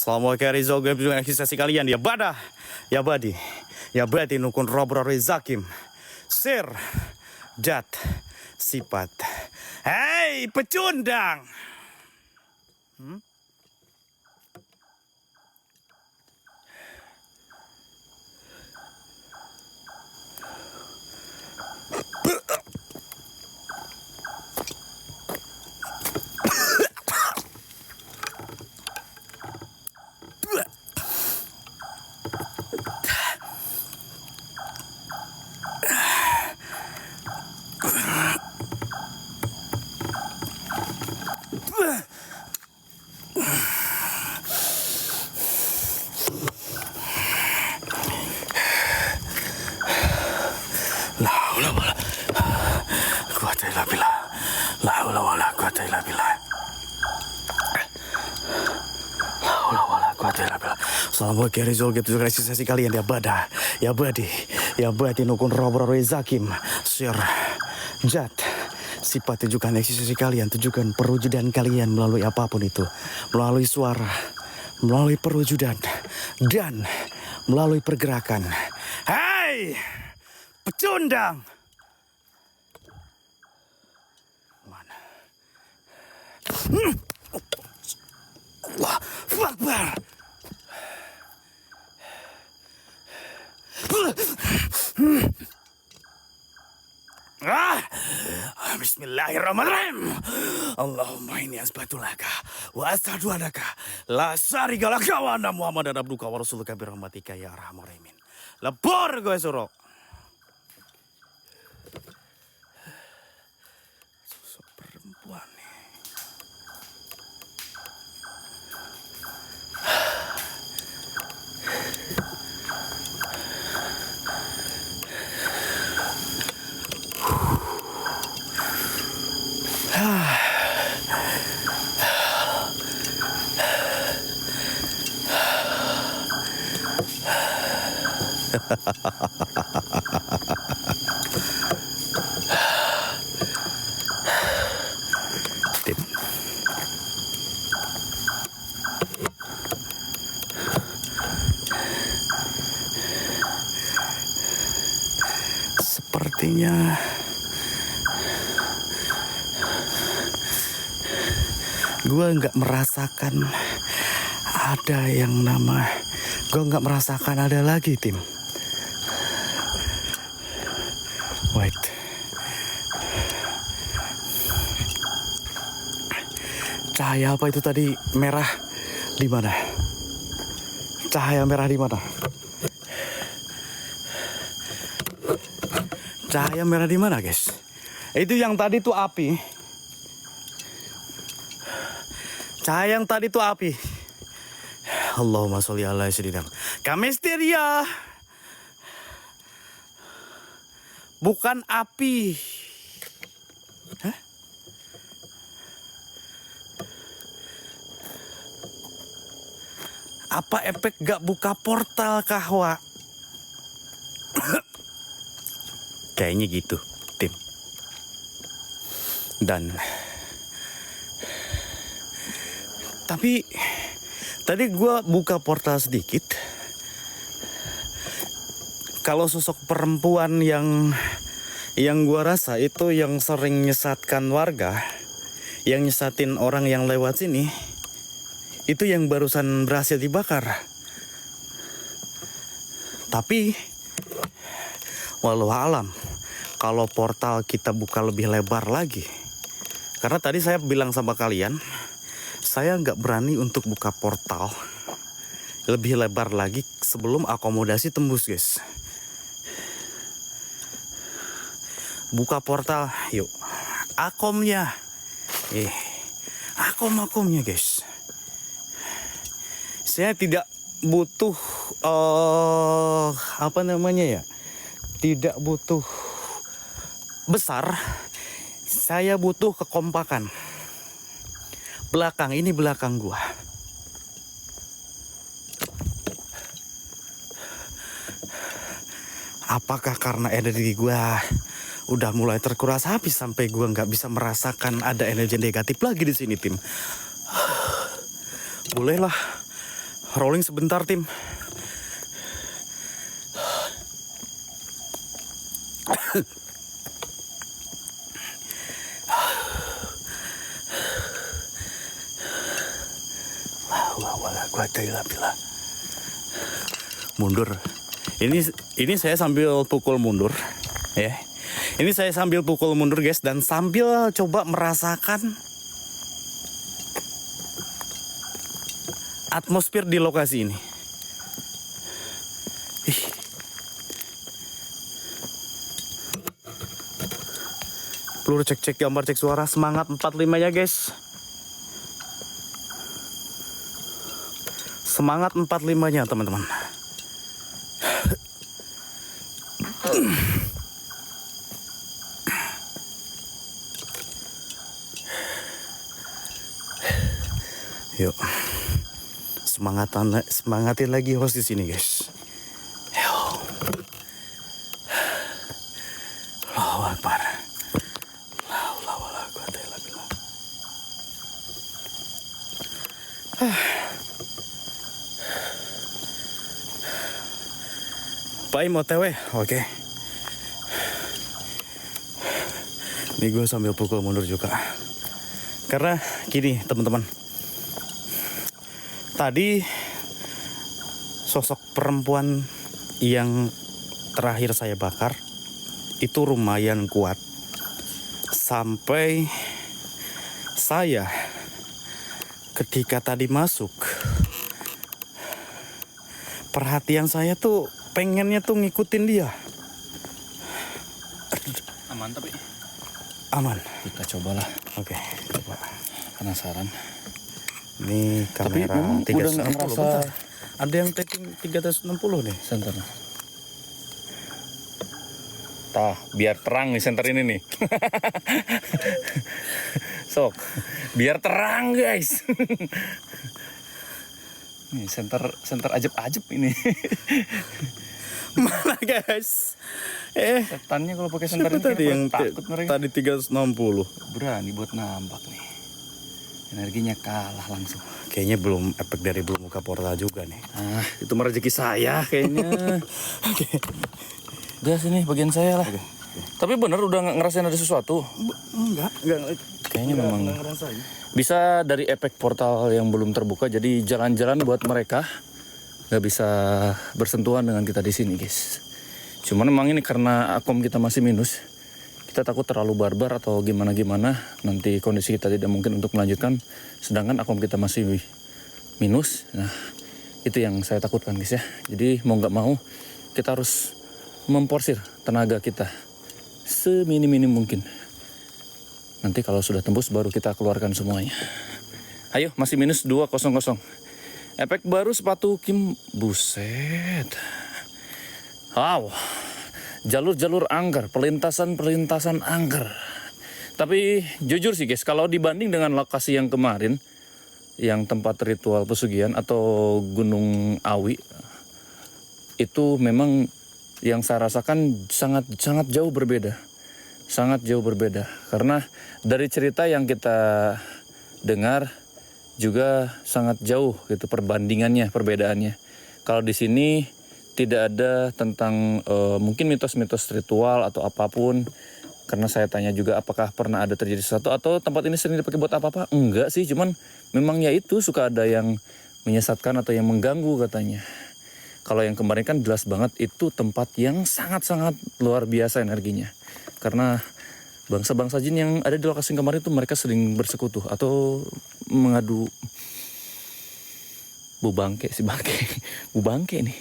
Assalamualaikum warahmatullahi wabarakatuh kalian ya badah, ya badi, ya badi nukun robro rezakim, sir, jat, sifat. Hei pecundang. Assalamualaikum warahmatullahi kalian ya badah, ya badi, ya badi nukun robro rezakim, sir, jat, sifat tujukan eksistensi kalian, tujukan perwujudan kalian melalui apapun itu, melalui suara, melalui perwujudan, dan melalui pergerakan. Hai, pecundang! Mana? Allah Akbar! Bismillahirrahmanirrahim. Allahumma inni asbatulaka wa asyhadu annaka la syarika laka wa anna Muhammadan abduka wa rasuluka bi rahmatika ya arhamar rahimin. Lebur gue suruh. Sosok perempuan nih. Sepertinya gue nggak merasakan ada yang nama, gue nggak merasakan ada lagi tim. Wait, cahaya apa itu tadi merah di mana? Cahaya merah di mana? Cahaya merah di mana, guys? Itu yang tadi tuh api. Cahaya yang tadi tuh api. Allahumma sholli ala sayyidina. Kamisteria. Bukan api. Hah? Apa efek gak buka portal kahwa? Kayaknya gitu, tim. Dan tapi tadi gue buka portal sedikit. Kalau sosok perempuan yang gue rasa itu yang sering nyesatkan warga, yang nyesatin orang yang lewat sini, itu yang barusan berhasil dibakar. Tapi walau alam, kalau portal kita buka lebih lebar lagi. Karena tadi saya bilang sama kalian, saya nggak berani untuk buka portal lebih lebar lagi sebelum akomodasi tembus, guys. Buka portal, yuk. Akomnya. Akomnya, guys. Saya tidak butuh apa namanya ya? Tidak butuh besar. Saya butuh kekompakan. Belakang ini belakang gua. Apakah karena energi gua udah mulai terkuras habis sampai gua nggak bisa merasakan ada energi negatif lagi di sini, tim? Bolehlah rolling sebentar, tim. Mundur. Ini saya sambil pukul mundur, ya. Ini saya sambil pukul mundur, guys, dan sambil coba merasakan atmosfer di lokasi ini. Peluru cek gambar, cek suara, semangat 45-nya, guys. Semangat 45-nya, teman-teman. Yuk, semangatin lagi host di sini, guys. Yuk. Allahu Akbar. Pai mau tewe, oke. Ini gue sambil pukul mundur juga. Karena gini, teman-teman. Tadi sosok perempuan yang terakhir saya bakar itu lumayan kuat. Sampai saya ketika tadi masuk, perhatian saya tuh pengennya tuh ngikutin dia. Aman tapi? Aman. Kita cobalah. Oke, coba. Penasaran. Ini Tapi kamera memang udah nggak ngerasa. Ada yang taking 360 nih. Center. Tah, biar terang nih center ini nih. Sok, biar terang guys. Nih center ajeb-ajeb ini. Mana guys? Setannya kalau pakai center ini tadi yang takut mereka. Tadi 360. Berani buat nambak nih. Energinya kalah langsung. Kayaknya belum efek dari belum buka portal juga nih. Ah, itu mah rezeki saya kayaknya. Oke. Udah sini bagian saya lah. Oke. Tapi bener udah nggak ngerasain ada sesuatu? Enggak. Kayaknya memang bisa dari efek portal yang belum terbuka, jadi jalan-jalan buat mereka nggak bisa bersentuhan dengan kita di sini, guys. Cuman memang ini karena akom kita masih minus, kita takut terlalu barbar atau gimana-gimana, nanti kondisi kita tidak mungkin untuk melanjutkan, sedangkan akom kita masih minus. Nah, itu yang saya takutkan, guys ya. Jadi mau nggak mau kita harus memporsir tenaga kita seminim-minim mungkin. Nanti kalau sudah tembus baru kita keluarkan semuanya. Ayo, masih minus 200. Efek baru sepatu Kim. Buset. Wow. Jalur-jalur angker, perlintasan angker. Tapi jujur sih guys, kalau dibanding dengan lokasi yang kemarin, yang tempat ritual pesugihan atau Gunung Awi, itu memang yang saya rasakan sangat jauh berbeda. Sangat jauh berbeda. Karena dari cerita yang kita dengar juga sangat jauh gitu perbandingannya, perbedaannya. Kalau di sini tidak ada tentang mungkin mitos-mitos ritual atau apapun. Karena saya tanya juga apakah pernah ada terjadi sesuatu atau tempat ini sering dipakai buat apa-apa. Enggak sih, cuman memang ya itu suka ada yang menyesatkan atau yang mengganggu katanya. Kalau yang kemarin kan jelas banget itu tempat yang sangat-sangat luar biasa energinya. Karena bangsa-bangsa jin yang ada di lokasi kemarin itu mereka sering bersekutu atau mengadu bu bangke bu bangke nih.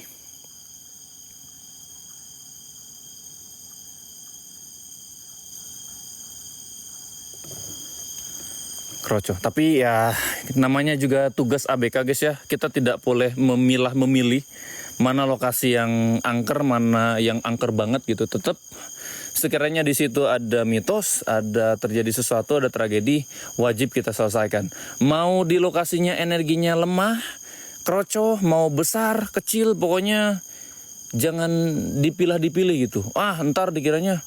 Kroco. Tapi ya namanya juga tugas ABK guys ya. Kita tidak boleh memilih mana lokasi yang angker, mana yang angker banget gitu. Tetap sekiranya di situ ada mitos, ada terjadi sesuatu, ada tragedi, wajib kita selesaikan. Mau di lokasinya energinya lemah, kroco, mau besar, kecil, pokoknya jangan dipilah-dipilih gitu. Ntar dikiranya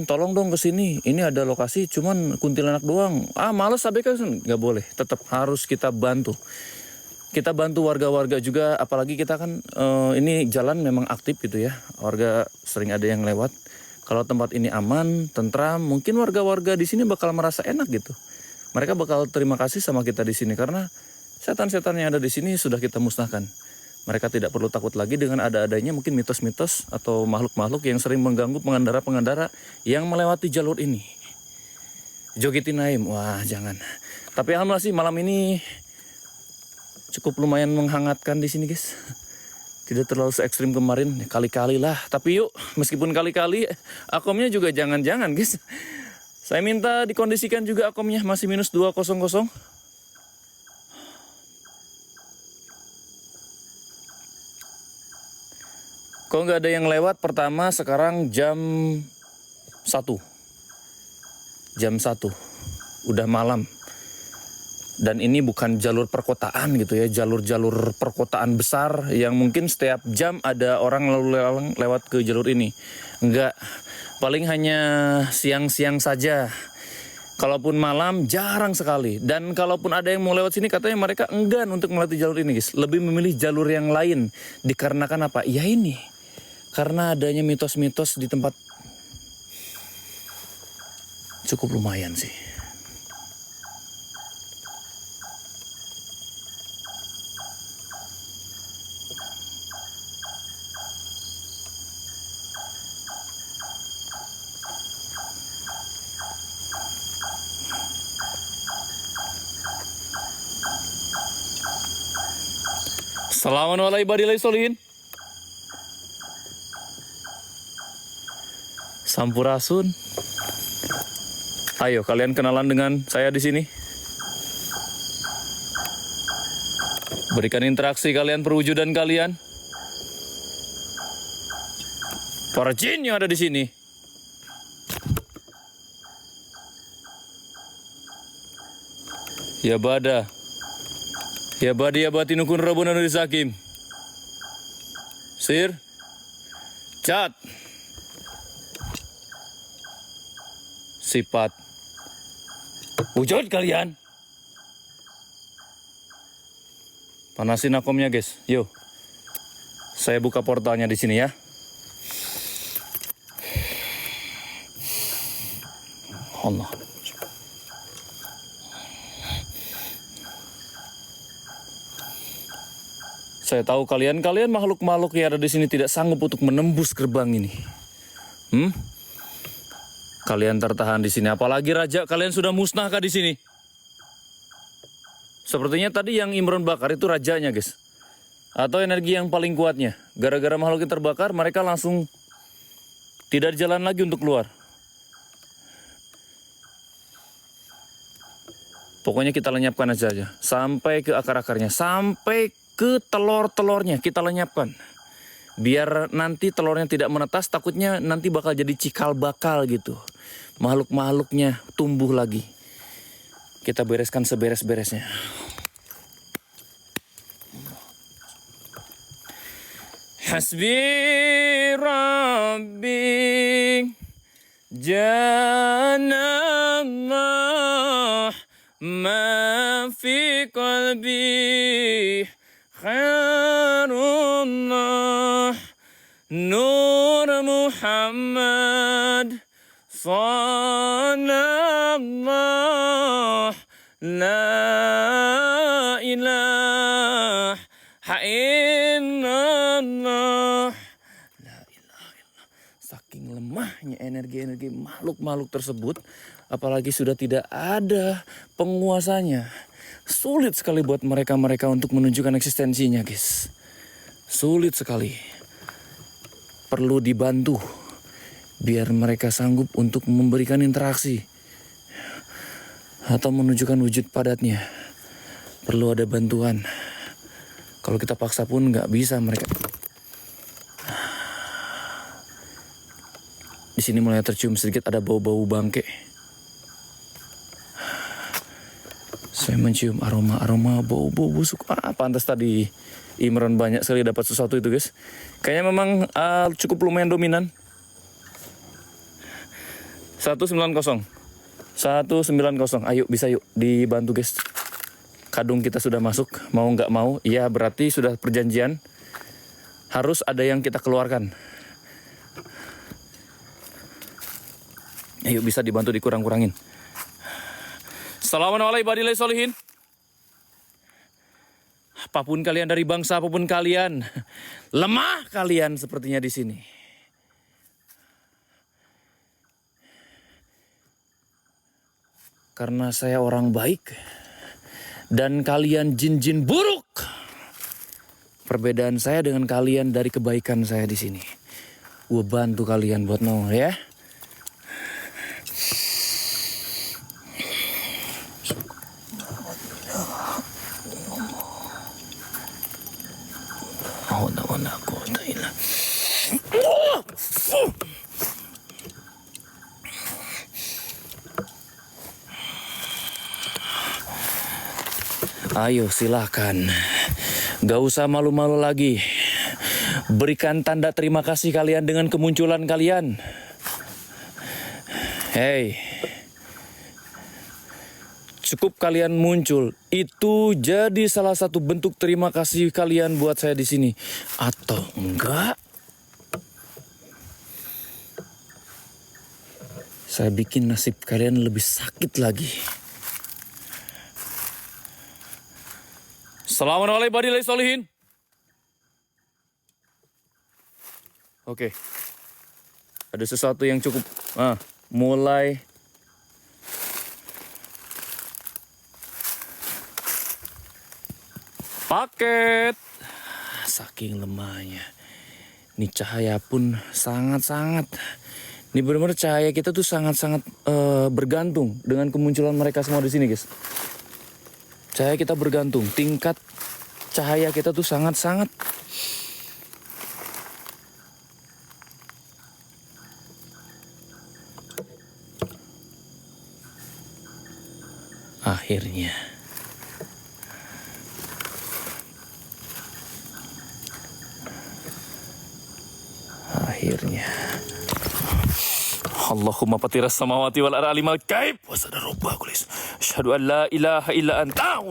tolong dong ke sini. Ini ada lokasi cuman kuntilanak doang. Males ABK kan nggak boleh. Tetap harus kita bantu. Kita bantu warga-warga juga. Apalagi kita kan ini jalan memang aktif gitu ya. Warga sering ada yang lewat. Kalau tempat ini aman, tentram, mungkin warga-warga di sini bakal merasa enak gitu. Mereka bakal terima kasih sama kita di sini karena setan-setan yang ada di sini sudah kita musnahkan. Mereka tidak perlu takut lagi dengan ada-adanya mungkin mitos-mitos atau makhluk-makhluk yang sering mengganggu pengendara-pengendara yang melewati jalur ini. Jogetin Naim, wah jangan. Tapi alhamdulillah sih malam ini cukup lumayan menghangatkan di sini guys. Tidak terlalu se-ekstrim kemarin, kali-kali lah. Tapi yuk, meskipun kali-kali, akomnya juga jangan-jangan guys. Saya minta dikondisikan juga akomnya masih minus 200. Kok nggak ada yang lewat? Pertama sekarang jam 1. Jam 1. Udah malam. Dan ini bukan jalur perkotaan gitu ya. Jalur-jalur perkotaan besar yang mungkin setiap jam ada orang lalu lalang lewat ke jalur ini. Enggak. Paling hanya siang-siang saja. Kalaupun malam jarang sekali. Dan kalaupun ada yang mau lewat sini katanya mereka enggan untuk melewati jalur ini guys. Lebih memilih jalur yang lain. Dikarenakan apa? Ya ini. Karena adanya mitos-mitos di tempat cukup lumayan sih. Assalamualaikum warahmatullahi wabarakatuh. Sampurasun. Ayo kalian kenalan dengan saya di sini. Berikan interaksi kalian, perwujudan kalian. Para jin yang ada di sini. Ya bada. Ya badi ya batinukun rabuna nuris hakim. Sir. Cat. Sifat. Wujud kalian. Panasin akomnya guys. Yuk. Saya buka portalnya di sini ya. Allah. Saya tahu kalian makhluk-makhluk yang ada di sini tidak sanggup untuk menembus gerbang ini. Kalian tertahan di sini, apalagi raja kalian sudah musnahkah di sini? Sepertinya tadi yang Imron bakar itu rajanya, guys. Atau energi yang paling kuatnya. Gara-gara makhluk yang terbakar, mereka langsung tidak jalan lagi untuk keluar. Pokoknya kita lenyapkan aja. Sampai ke akar-akarnya. Sampai ke telur-telurnya kita lenyapkan. Biar nanti telurnya tidak menetas, takutnya nanti bakal jadi cikal bakal gitu. Makhluk-makhluknya tumbuh lagi. Kita bereskan seberes-beresnya. Hasbi Rabbi Janallah ma fi qalbi khairullah Nur Muhammad Sallallahu La ilaha illallah limbahnya energi-energi makhluk-makhluk tersebut, apalagi sudah tidak ada penguasanya, sulit sekali buat mereka untuk menunjukkan eksistensinya, guys. Sulit sekali. Perlu dibantu biar mereka sanggup untuk memberikan interaksi atau menunjukkan wujud padatnya. Perlu ada bantuan. Kalau kita paksa pun nggak bisa mereka. Di sini mulai tercium sedikit ada bau-bau bangke. Saya mencium aroma bau-bau busuk. Pantas tadi Imran banyak sekali dapat sesuatu itu, guys. Kayaknya memang cukup lumayan dominan. 190. 190. Ayo, bisa yuk dibantu, guys. Kadung kita sudah masuk, mau nggak mau, ya berarti sudah perjanjian. Harus ada yang kita keluarkan. Ayo, bisa dibantu dikurang-kurangin. Assalamualaikum warahmatullahi wabarakatuh. Apapun kalian dari bangsa apapun kalian, lemah kalian sepertinya di sini. Karena saya orang baik dan kalian jin-jin buruk. Perbedaan saya dengan kalian dari kebaikan saya di sini. Gue bantu kalian buat nongol ya. Ayo silahkan, gak usah malu-malu lagi. Berikan tanda terima kasih kalian dengan kemunculan kalian. Hei, cukup kalian muncul. Itu jadi salah satu bentuk terima kasih kalian buat saya di sini. Atau enggak? Saya bikin nasib kalian lebih sakit lagi. Assalamualaikum warahmatullahi wabarakatuh. Oke. Ada sesuatu yang cukup mulai paket. Saking lemahnya. Ini cahaya pun sangat-sangat. Ini benar-benar cahaya kita tuh sangat-sangat bergantung dengan kemunculan mereka semua di sini, guys. Cahaya kita bergantung, tingkat cahaya kita tuh sangat-sangat akhirnya Allahumma patiras samawati wal ardi alimal gaib wa sadar rabbah kulis asyhadu an la ilaha illa anta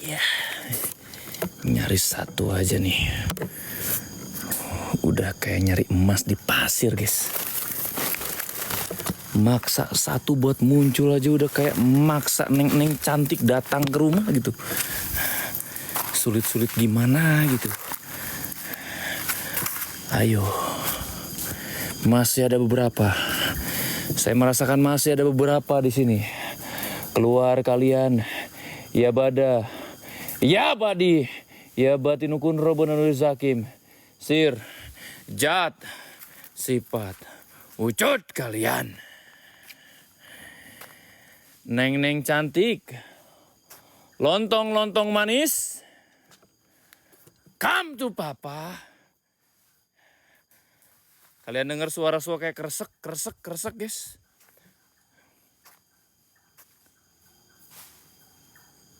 ya, nyaris satu aja nih. Udah kayak nyari emas di pasir, guys. Maksa satu buat muncul aja udah kayak maksa neng cantik datang ke rumah gitu. Sulit-sulit gimana gitu. Ayo. Masih ada beberapa. Saya merasakan masih ada beberapa di sini. Keluar kalian. Ya bada. Ya badi. Ya batinukun robonanul zakim. Sir. Jat. Sifat. Wujud kalian. Neng-neng cantik. Lontong-lontong manis. Come to papa. Kalian dengar suara-suara kayak kresek, guys.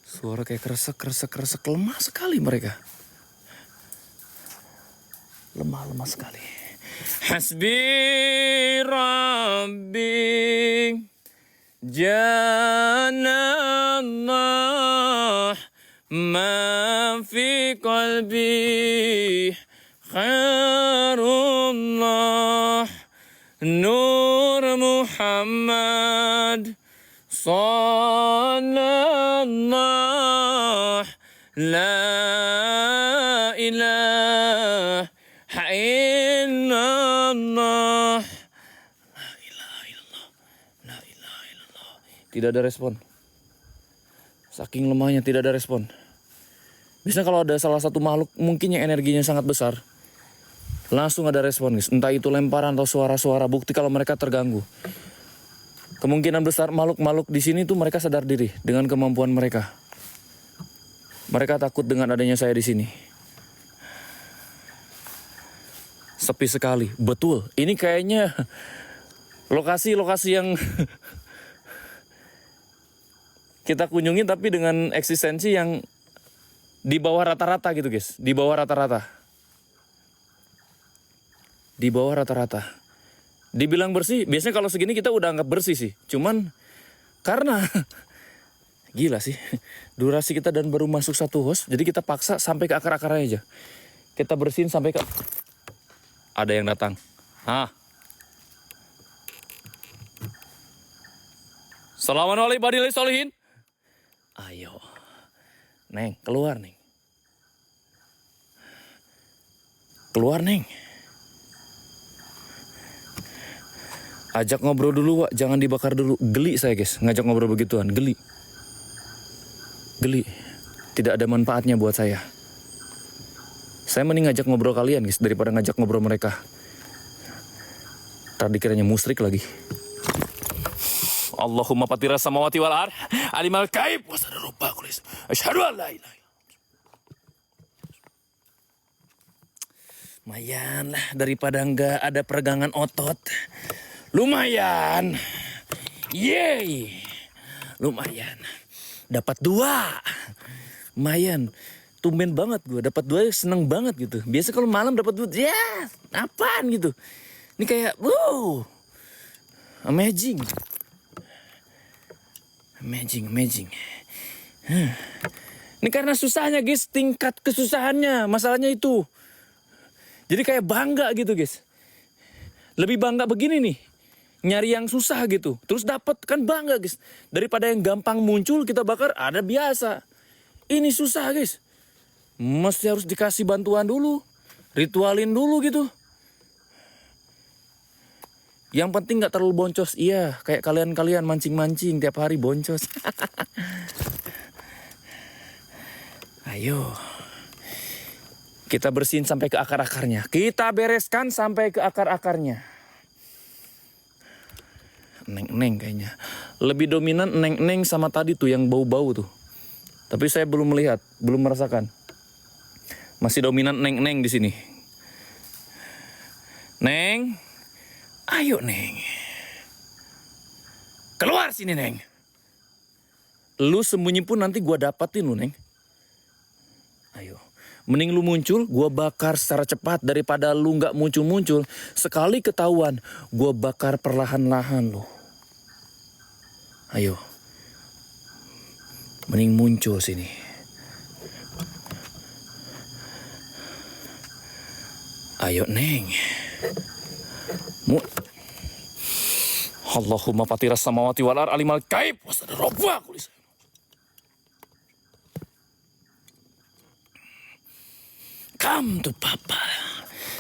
Suara kayak kresek, lemah sekali mereka. Lemah sekali. Hasbi Rabbi Janallah ma fi qalbi khairullah Nur Muhammad sallallahu la tidak ada respon. Saking lemahnya tidak ada respon. Biasanya kalau ada salah satu makhluk mungkin yang energinya sangat besar, langsung ada respon guys. Entah itu lemparan atau suara-suara, bukti kalau mereka terganggu. Kemungkinan besar makhluk-makhluk di sini tuh mereka sadar diri dengan kemampuan mereka. Mereka takut dengan adanya saya di sini. Sepi sekali, betul. Ini kayaknya lokasi-lokasi yang kita kunjungi tapi dengan eksistensi yang di bawah rata-rata gitu guys. Di bawah rata-rata. Di bawah rata-rata. Dibilang bersih, biasanya kalau segini kita udah anggap bersih sih. Cuman karena gila sih, durasi kita dan baru masuk satu host, jadi kita paksa sampai ke akar-akarnya aja. Kita bersihin sampai ke... Ada yang datang. Assalamualaikum warahmatullahi wabarakatuh. Ayo. Neng, keluar Neng. Keluar Neng. Ajak ngobrol dulu Wak, jangan dibakar dulu. Geli saya guys, ngajak ngobrol begituan, geli. Geli. Tidak ada manfaatnya buat saya. Saya mending ngajak ngobrol kalian guys, daripada ngajak ngobrol mereka. Ntar dikiranya musrik lagi. Allahumma fatira samawati wal ard, alimal gaib wa sadarubba kulis. Asyhadu an la ilaha illallah. Lumayan lah daripada enggak ada peregangan otot. Lumayan. Yeay. Lumayan. Dapat 2. Lumayan. Tumben banget gue. Dapat 2 seneng banget gitu. Biasa kalau malam dapat 2, ya apaan gitu. Ini kayak wow. Amazing. Amazing. Ini karena susahnya guys, tingkat kesusahannya, masalahnya itu. Jadi kayak bangga gitu guys. Lebih bangga begini nih, nyari yang susah gitu, terus dapat kan bangga guys. Daripada yang gampang muncul kita bakar, ada biasa. Ini susah guys, mesti harus dikasih bantuan dulu, ritualin dulu gitu. Yang penting gak terlalu boncos. Iya, kayak kalian-kalian mancing-mancing tiap hari boncos. Ayo. Kita bersihin sampai ke akar-akarnya. Kita bereskan sampai ke akar-akarnya. Neng-neng kayaknya. Lebih dominan neng-neng sama tadi tuh yang bau-bau tuh. Tapi saya belum melihat, belum merasakan. Masih dominan neng-neng di sini. Neng. Ayo Neng. Keluar sini Neng. Lu sembunyi pun nanti gua dapatin lu Neng. Ayo. Mending lu muncul, gua bakar secara cepat daripada lu gak muncul-muncul. Sekali ketahuan, gua bakar perlahan-lahan lu. Ayo. Mending muncul sini. Ayo Neng. Allahumma fatira samawati wal ard, alimal gaib wa sadarubba kulis. Come to papa.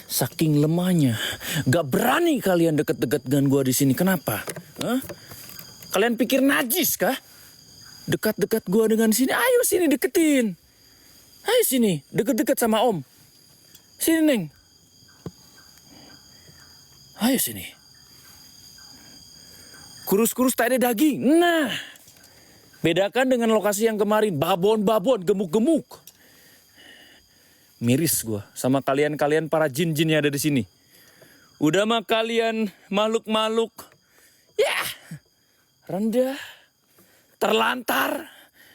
Saking lemahnya, gak berani kalian deket-deket dengan gua di sini. Kenapa? Hah? Kalian pikir najis kah? Dekat-dekat gua dengan sini. Ayo sini deketin. Ayo sini, deket-deket sama Om. Sini Neng. Ayo sini. Kurus-kurus tak ada daging. Nah, bedakan dengan lokasi yang kemarin. Babon-babon, gemuk-gemuk. Miris gua sama kalian-kalian para jin-jin yang ada di sini. Udah mah kalian makhluk-makhluk. Ya, rendah, terlantar.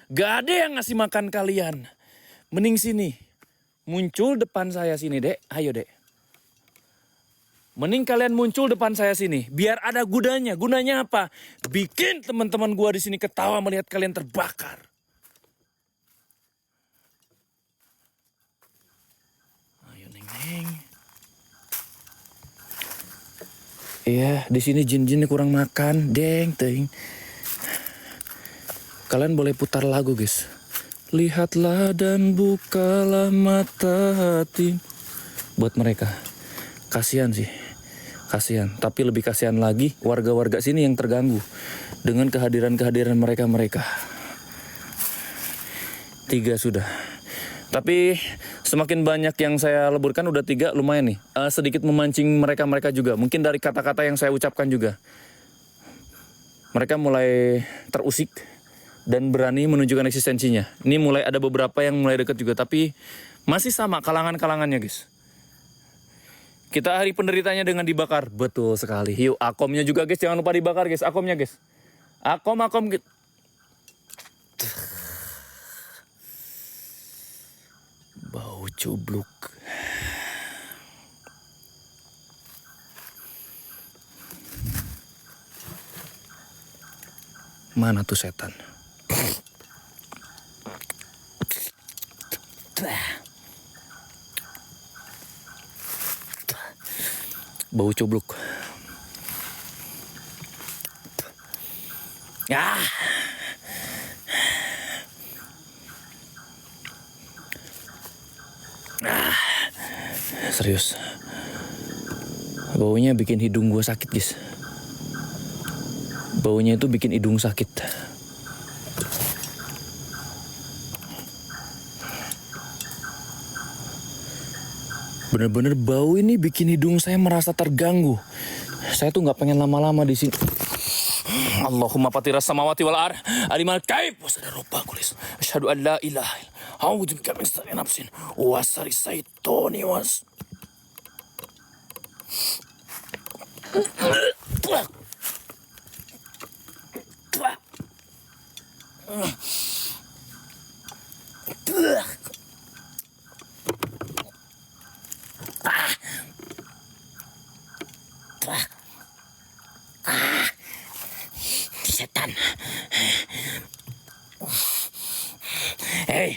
Gak ada yang ngasih makan kalian. Mending sini. Muncul depan saya sini, Dek. Ayo, Dek. Mending kalian muncul depan saya sini, biar ada gunanya. Gunanya apa? Bikin teman-teman gua di sini ketawa melihat kalian terbakar. Ayo Neng. Iya, di sini jin-jinnya kurang makan, deng. Kalian boleh putar lagu, guys. Lihatlah dan bukalah mata hati. Buat mereka. Kasihan sih. Kasihan, tapi lebih kasihan lagi warga-warga sini yang terganggu dengan kehadiran mereka. 3 sudah. Tapi semakin banyak yang saya leburkan, udah 3 lumayan nih. Sedikit memancing mereka juga. Mungkin dari kata-kata yang saya ucapkan juga. Mereka mulai terusik dan berani menunjukkan eksistensinya. Ini mulai ada beberapa yang mulai dekat juga. Tapi masih sama kalangan-kalangannya guys. Kita hari penderitanya dengan dibakar. Betul sekali. Yuk akomnya juga guys. Jangan lupa dibakar guys. Akomnya guys. Akom. Bau cubluk. Mana tuh setan? Bau cubluk. Ah. Serius. Baunya bikin hidung gue sakit, guys. Baunya itu bikin hidung sakit. Bener-bener bau ini bikin hidung saya merasa terganggu. Saya tuh nggak pengen lama-lama di sini. Allahumma patiras samawati wal ar alimal gaib wasadarubba kulis. Asyhadu an la ilaha illallah. A'udzu bika min syarri nafsin wa syarri syaitani was. Setan. Hei,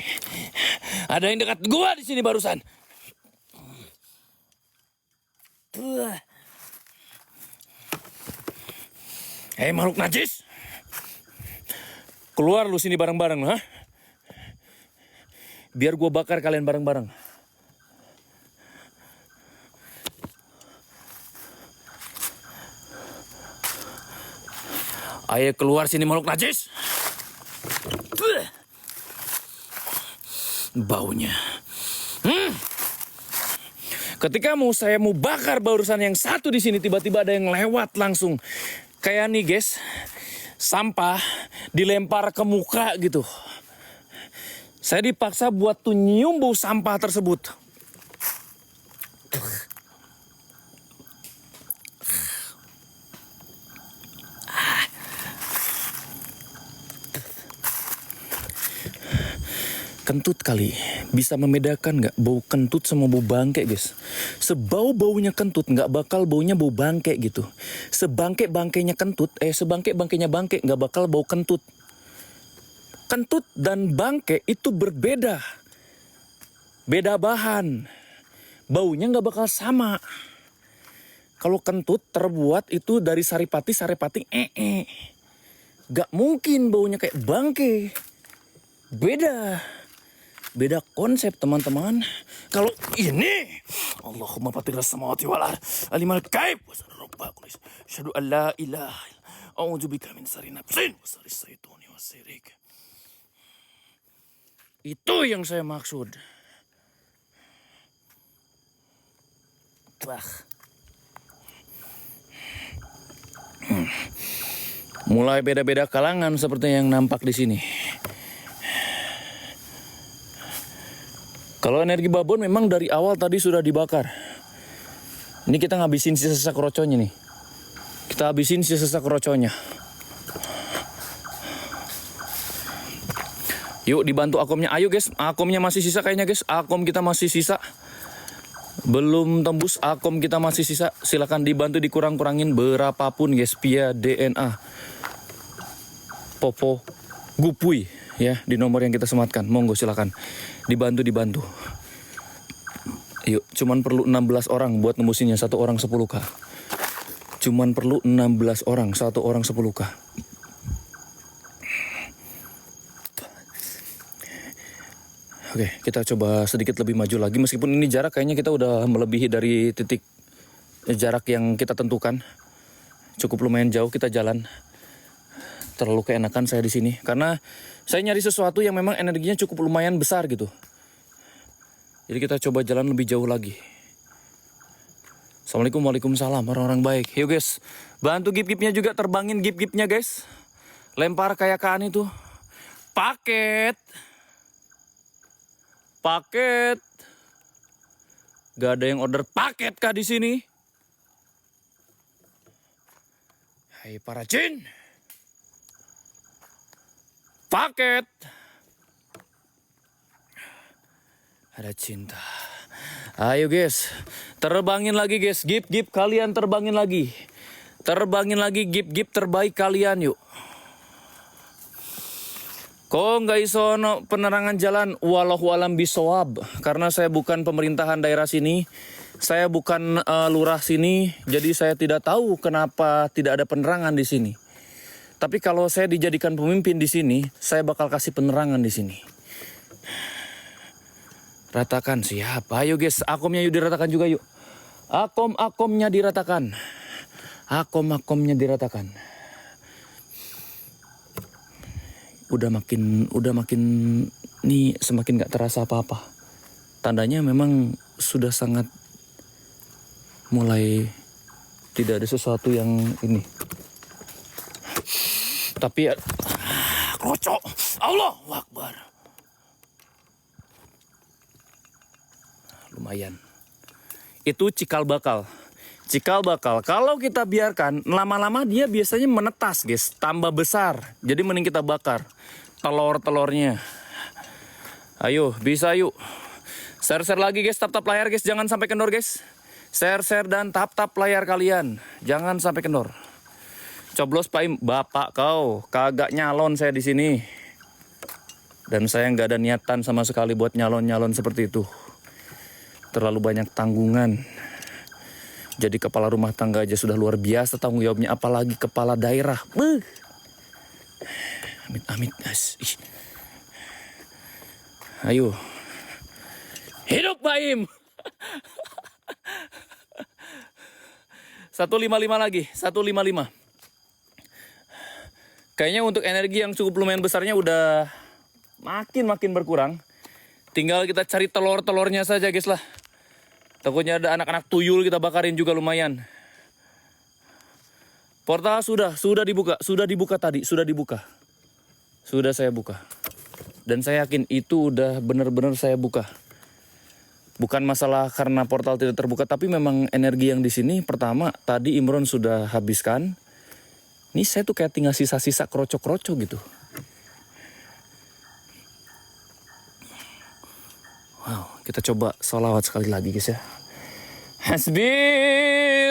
ada yang dekat gua di sini barusan. Hei makhluk najis, keluar lu sini bareng-bareng, ha? Biar gua bakar kalian bareng-bareng. Ayo keluar sini makhluk najis. Baunya. Ketika saya mau bakar barusan yang satu di sini, tiba-tiba ada yang lewat langsung. Kayak nih guys, sampah dilempar ke muka gitu. Saya dipaksa buat tuh nyium bau sampah tersebut. Kentut kali, bisa membedakan nggak bau kentut sama bau bangke guys? Sebau-baunya kentut nggak bakal baunya bau bangke gitu. Sebangke-bangkenya kentut, sebangke-bangkenya bangke nggak bakal bau kentut. Kentut dan bangke itu berbeda. Beda bahan. Baunya nggak bakal sama. Kalau kentut terbuat itu dari saripati Nggak mungkin baunya kayak bangke. Beda konsep teman-teman. Kalau ini Allahumma patiras samawati wal ar alimal gaib wasadarubba kulis. Asyhadu an la ilaha illallah. A'udzu bika min syarri nafsin wa syarri syaitani wasirik. Itu yang saya maksud. Mulai beda-beda kalangan seperti yang nampak di sini. Kalau energi babon memang dari awal tadi sudah dibakar. Ini kita ngabisin sisa-sisa keroconya nih. Kita habisin sisa-sisa keroconya. Yuk dibantu akomnya. Ayo guys, akomnya masih sisa kayaknya guys. Akom kita masih sisa. Belum tembus, akom kita masih sisa. Silakan dibantu dikurang-kurangin berapapun guys. Via DNA. Popo Gupui ya di nomor yang kita sematkan. Monggo silakan. Dibantu. Yuk, cuman perlu 16 orang buat nembusinnya. 1 orang 10k. Cuman perlu 16 orang, 1 orang 10k. Oke, kita coba sedikit lebih maju lagi. Meskipun ini jarak kayaknya kita udah melebihi dari titik jarak yang kita tentukan. Cukup lumayan jauh kita jalan. terlalu keenakan saya di sini karena saya nyari sesuatu yang memang energinya cukup lumayan besar gitu. Jadi kita coba jalan lebih jauh lagi. Assalamualaikum, waalaikumsalam orang-orang baik. Yuk guys, bantu gip-gipnya juga, terbangin gip-gipnya guys. Lempar kayakan itu. Paket. Gak ada yang order paket kah di sini? Hai para jin. Paket. Ada cinta. Ayo guys, terbangin lagi guys. Gip kalian terbangin lagi. Terbangin lagi gip terbaik kalian yuk. Kok nggak iso no penerangan jalan, wallahu alam bisawab. Karena saya bukan pemerintahan daerah sini, saya bukan lurah sini, jadi saya tidak tahu kenapa tidak ada penerangan di sini. Tapi kalau saya dijadikan pemimpin di sini, saya bakal kasih penerangan di sini. Ratakan siap, ayo guys, akomnya yuk diratakan juga yuk. Akomnya diratakan, akomnya diratakan. Udah makin nih semakin gak terasa apa-apa. Tandanya memang sudah sangat mulai tidak ada sesuatu yang ini. Tapi krocok, Allahu Akbar. Lumayan. Itu cikal bakal. Kalau kita biarkan lama-lama dia biasanya menetas guys, tambah besar. Jadi mending kita bakar telur-telurnya. Ayo, bisa yuk. Share lagi guys, tap layar guys, jangan sampai kendor guys. Share dan tap layar kalian, jangan sampai kendor. Coblos Pak Im, bapak kau kagak nyalon saya di sini. Dan saya nggak ada niatan sama sekali buat nyalon seperti itu. Terlalu banyak tanggungan. Jadi kepala rumah tangga aja sudah luar biasa tanggung jawabnya, apalagi kepala daerah. Amit. Ayo. Hidup Baim. 155 lagi, 155. Kayaknya untuk energi yang cukup lumayan besarnya udah makin berkurang. Tinggal kita cari telur-telurnya saja guys lah. Takutnya ada anak-anak tuyul kita bakarin juga lumayan. Portal sudah dibuka tadi, sudah saya buka. Dan saya yakin itu udah benar-benar saya buka. Bukan masalah karena portal tidak terbuka, tapi memang energi yang di sini pertama tadi Imron sudah habiskan. Ini saya tuh kayak tinggal sisa-sisa krocok-krocok gitu. Wow, kita coba sholawat sekali lagi guys ya. Hasbi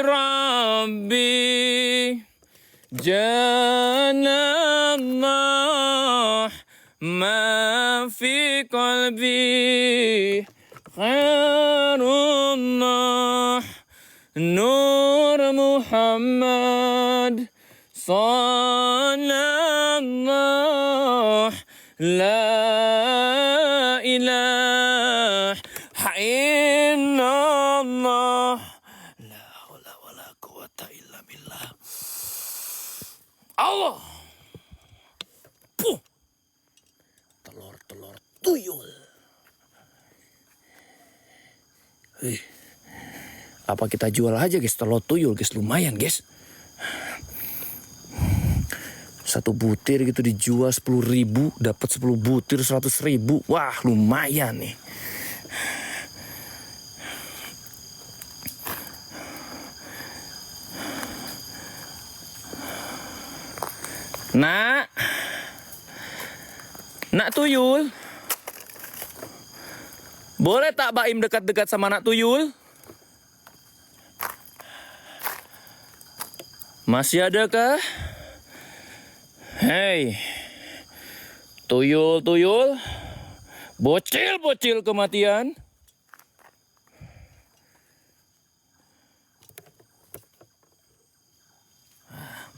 Rabbi Janallah ma fi qalbi khairullah Nur Muhammad Sallallahu la ilaha illallah la haula wala quwata illa billah. Allah. Puh. Telur tuyul. Apa kita jual aja guys telur tuyul guys, lumayan guys. Satu butir gitu dijual 10.000, dapat 10 butir 100.000. Wah, lumayan nih. Nak tuyul. Boleh tak Baim dekat-dekat sama nak tuyul? Masih ada kah? Hei, tuyul, bocil kematian.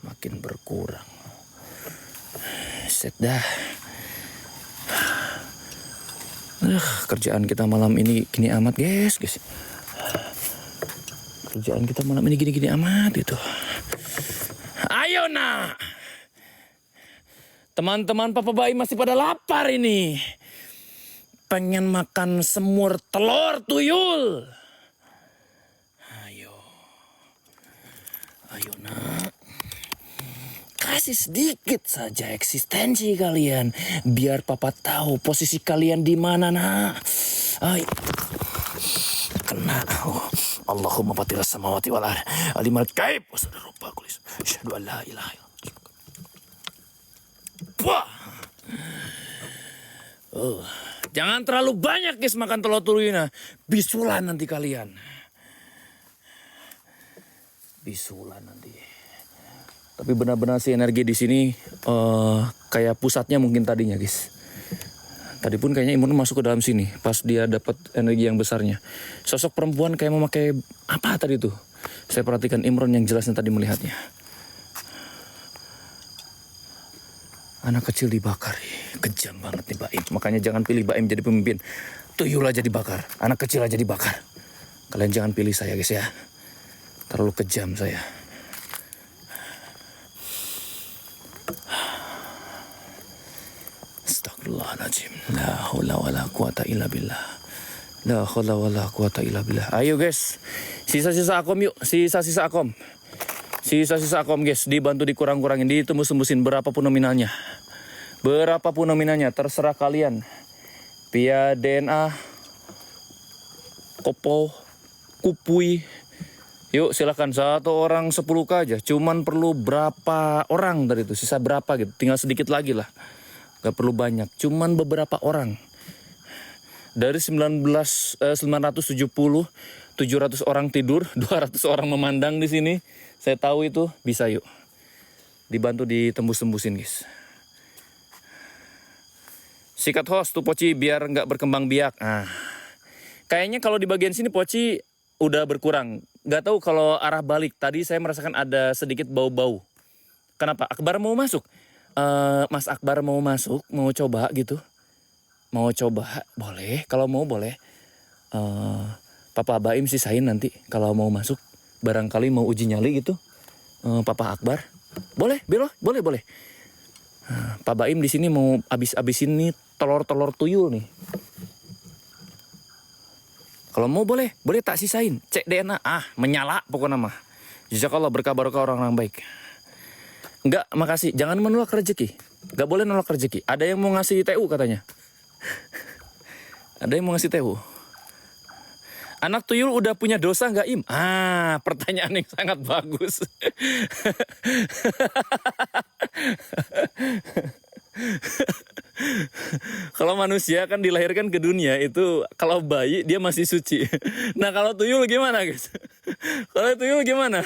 Makin berkurang. Set dah. Kerjaan kita malam ini gini amat guys. Kerjaan kita malam ini gini amat gitu. Ayo nak. Teman-teman Papa Baim masih pada lapar ini. Pengen makan semur telur tuyul. Ayo. Ayo nak. Kasih sedikit saja eksistensi kalian. Biar Papa tahu posisi kalian di mana nak. Ayo. Kena. Allahumma fatiras samawati wal ardh. Alimal gaib. Wassalamualaikum warahmatullahi wabarakatuh. Asyhadu an la ilaha illallah. Wah. Jangan terlalu banyak guys makan telur tuyulnya. Bisulan nanti kalian. Bisulan nanti. Tapi benar-benar si energi di sini kayak pusatnya mungkin tadinya guys. Tadi pun kayaknya Imron masuk ke dalam sini pas dia dapat energi yang besarnya. Sosok perempuan kayak memakai apa tadi tuh? Saya perhatikan Imron yang jelasnya tadi melihatnya. Anak kecil dibakar, kejam banget nih Baim. Makanya jangan pilih Baim jadi pemimpin. Tuyul aja dibakar, anak kecil aja dibakar. Kalian jangan pilih saya guys ya. Terlalu kejam saya. Astagfirullahaladzim. La haula wala quwata illa billah. La haula wala quwata illa billah. Ayo guys, sisa-sisa akom yuk, sisa-sisa akom. Sisa-sisa akom guys, dibantu dikurang-kurangin, ditembus-tembusin berapapun nominalnya. Berapapun nominalnya, terserah kalian. Via DNA, kopo, kupui. Yuk silakan, 1 orang 10k aja. Cuman perlu berapa orang dari itu, sisa berapa gitu. Tinggal sedikit lagi lah. Gak perlu banyak, cuman beberapa orang. Dari 970, 700 orang tidur, 200 orang memandang di sini. Saya tahu itu bisa yuk. Dibantu ditembus-tembusin guys. Sikat host tuh Poci biar nggak berkembang biak. Nah, kayaknya kalau di bagian sini Poci udah berkurang. Nggak tahu kalau arah balik. Tadi saya merasakan ada sedikit bau-bau. Kenapa? Akbar mau masuk. Mas Akbar mau masuk, mau coba gitu. Mau coba, boleh. Kalau mau boleh. Papa Baim sisain nanti kalau mau masuk. Barangkali mau uji nyali gitu. Papa Akbar. Boleh, boleh. Pak Baim di sini mau abis-abisin nih telur-telur tuyul nih. Kalau mau boleh tak sisain. Cek DNA. Menyala pokoknya mah. Jazakallah berkah-barokah orang-orang baik. Enggak, makasih. Jangan menolak rezeki. Enggak boleh nolak rezeki. Ada yang mau ngasih TU katanya. Ada yang mau ngasih TU. Anak tuyul udah punya dosa nggak Im? Pertanyaan yang sangat bagus. Kalau manusia kan dilahirkan ke dunia itu kalau bayi dia masih suci. Nah kalau tuyul gimana guys? Kalau tuyul gimana?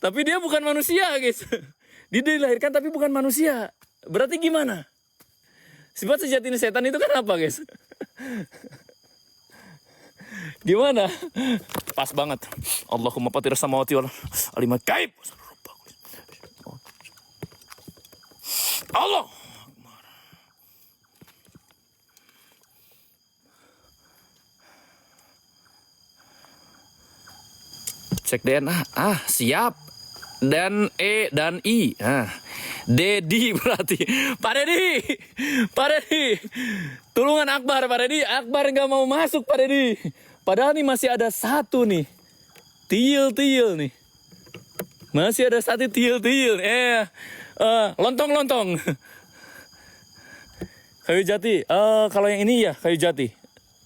Tapi dia bukan manusia guys. Dia dilahirkan tapi bukan manusia. Berarti gimana? Sifat sejati setan itu kan apa guys? Gimana? Pas banget. Allahumma fatiras samawati wal alimul gaib. Allah. Cek DNA. Siap. Dan E dan I. Dedi berarti. Pak Dedi. Tulungan Akbar Pak Dedi. Akbar nggak mau masuk Pak Dedi. Padahal nih masih ada satu nih. Tiil nih. Masih ada satu tiil. Lontong. Kayu jati. Kalau yang ini ya kayu jati.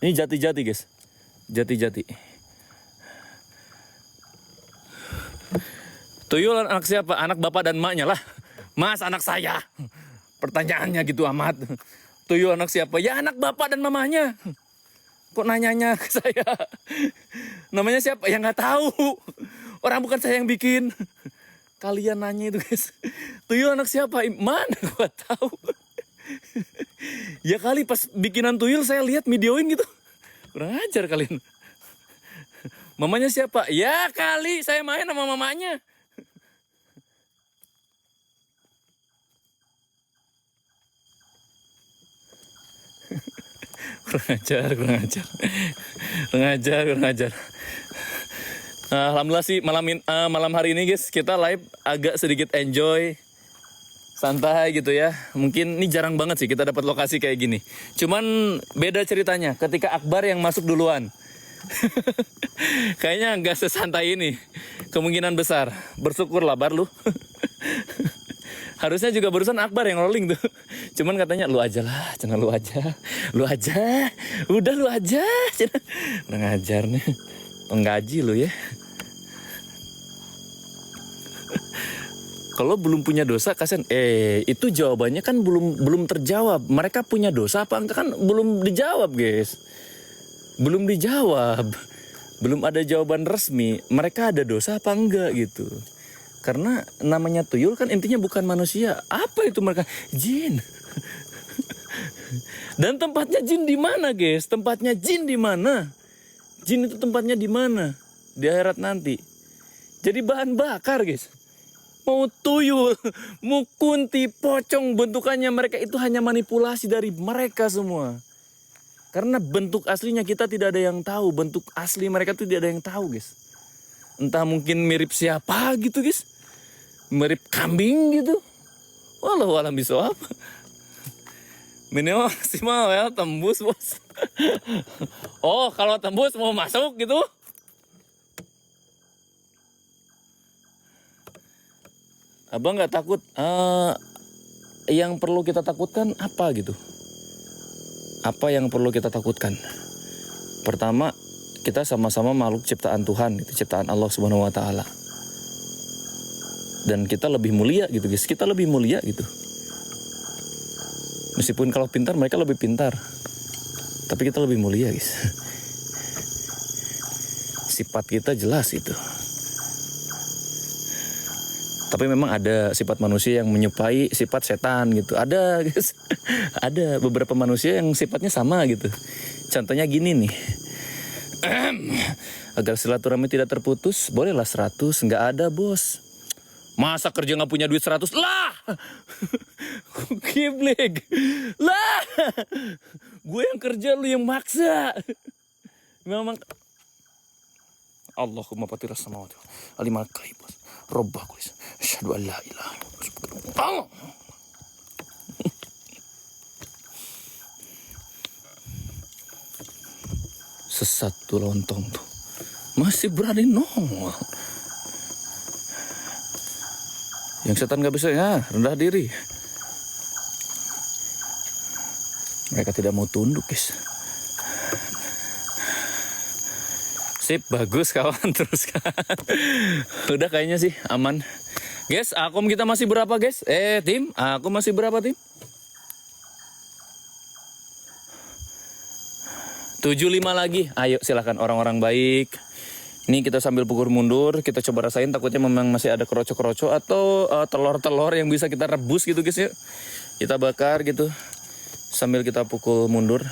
Ini jati guys. Jati. Tuyul anak siapa? Anak bapak dan emaknya lah. Mas anak saya. Pertanyaannya gitu amat. Tuyul anak siapa? Ya anak bapak dan mamanya. Kok nanyanya ke saya? Namanya siapa? Ya nggak tahu. Orang bukan saya yang bikin. Kalian nanya itu guys. Tuyul anak siapa? Mana gua tahu. Ya kali pas bikinan tuyul saya lihat videoin gitu. Kurang ajar kalian. Mamanya siapa? Ya kali saya main sama mamanya. Kurang ajar. Alhamdulillah sih malam hari ini guys kita live agak sedikit enjoy santai gitu ya. Mungkin ini jarang banget sih kita dapat lokasi kayak gini. Cuman beda ceritanya ketika Akbar yang masuk duluan. Kayaknya nggak sesantai ini. Kemungkinan besar. Bersyukurlah Bar lu. Harusnya juga barusan Akbar yang rolling tuh. Cuman katanya lu aja lah, cenah lu aja. Lu aja. Udah lu aja. Cenah. Udah ngajar nih. Penggaji lu ya. Kalau belum punya dosa kasihan. Itu jawabannya kan belum terjawab. Mereka punya dosa apa enggak kan belum dijawab, guys. Belum dijawab. Belum ada jawaban resmi. Mereka ada dosa apa enggak gitu. Karena namanya tuyul kan intinya bukan manusia. Apa itu mereka? Jin. Dan tempatnya jin di mana, guys? Tempatnya jin di mana? Jin itu tempatnya di mana? Di akhirat nanti. Jadi bahan bakar, guys. Mau tuyul, mau kunti, pocong, bentukannya mereka itu hanya manipulasi dari mereka semua. Karena bentuk aslinya kita tidak ada yang tahu. Bentuk asli mereka itu tidak ada yang tahu, guys. Entah mungkin mirip siapa gitu, guys. Mirip kambing gitu. Wallahualam bishawab. Minimal maksimal ya, tembus bos. Oh, kalau tembus mau masuk gitu. Abang nggak takut, yang perlu kita takutkan apa gitu? Apa yang perlu kita takutkan? Pertama, kita sama-sama makhluk ciptaan Tuhan, itu ciptaan Allah Subhanahu Wa Taala. Dan kita lebih mulia gitu guys, kita lebih mulia gitu. Meskipun kalau pintar mereka lebih pintar, tapi kita lebih mulia guys. Sifat kita jelas itu. Tapi memang ada sifat manusia yang menyerupai sifat setan gitu. Ada guys. Ada beberapa manusia yang sifatnya sama gitu. Contohnya gini nih. Agar silaturahmi tidak terputus, bolehlah 100. Nggak ada bos. Masa kerja nggak punya duit 100? Lah! Kiblik. Lah! Gue yang kerja, lu yang maksa. Memang Allahumma patiras samawati alimal ghaib Rabbah kulis asyhadu an la ilaha illallah. Sesat tuh lontong tuh. Masih berani nongol. Yang setan gak bisa ya, rendah diri. Mereka tidak mau tunduk, guys. Sip, bagus kawan, terus kan. Udah kayaknya sih aman. Guys, akum kita masih berapa guys? Tim, akum masih berapa tim? 75 lagi. Ayo silakan orang-orang baik. Ini kita sambil pukul mundur, kita coba rasain takutnya memang masih ada kroco-kroco atau telur-telur yang bisa kita rebus gitu guys ya. Kita bakar gitu sambil kita pukul mundur.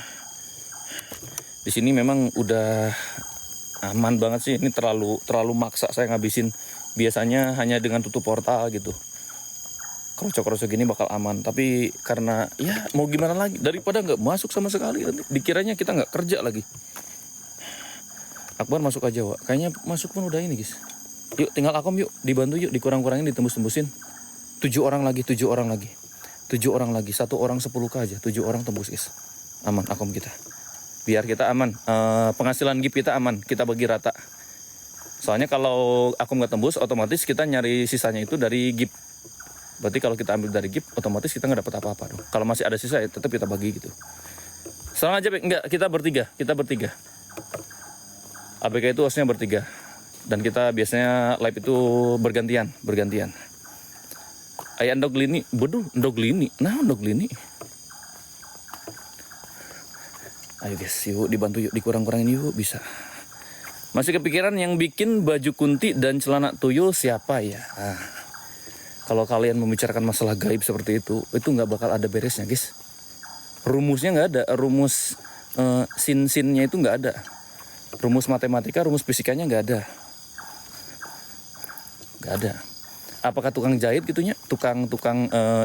Di sini memang udah aman banget sih, ini terlalu maksa saya ngabisin. Biasanya hanya dengan tutup portal gitu. Kroco-kroco gini bakal aman, tapi karena ya mau gimana lagi, daripada nggak masuk sama sekali nanti dikiranya kita nggak kerja lagi. Akbar masuk aja Wak, kayaknya masuk pun udah ini guys. Yuk tinggal akom yuk, dibantu yuk, dikurang-kurangin, ditembus-tembusin. 7 orang lagi, 7 orang lagi. 7 orang lagi, 1 orang 10k aja, 7 orang tembus guys. Aman akom kita. Biar kita aman, penghasilan GIP kita aman, kita bagi rata. Soalnya kalau aku nggak tembus, otomatis kita nyari sisanya itu dari GIP. Berarti kalau kita ambil dari GIP, otomatis kita nggak dapat apa-apa dong. Kalau masih ada sisa, ya tetap kita bagi gitu. Sekarang aja, enggak, kita bertiga. ABK itu hostnya bertiga. Dan kita biasanya live itu bergantian. Ayah ndog lini, bodoh, ndog lini. Nah, ndog lini. Ayo guys, yuk dibantu yuk, dikurang-kurangin yuk, bisa. Masih kepikiran yang bikin baju kunti dan celana tuyul siapa ya? Kalau kalian membicarakan masalah gaib seperti itu nggak bakal ada beresnya guys. Rumusnya nggak ada, rumus sin-sinnya itu nggak ada. Rumus matematika, rumus fisikanya nggak ada. Nggak ada. Apakah tukang jahit gitunya? Tukang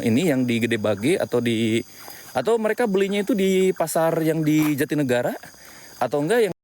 ini yang di Gede Bage atau mereka belinya itu di pasar yang di Jatinegara atau enggak yang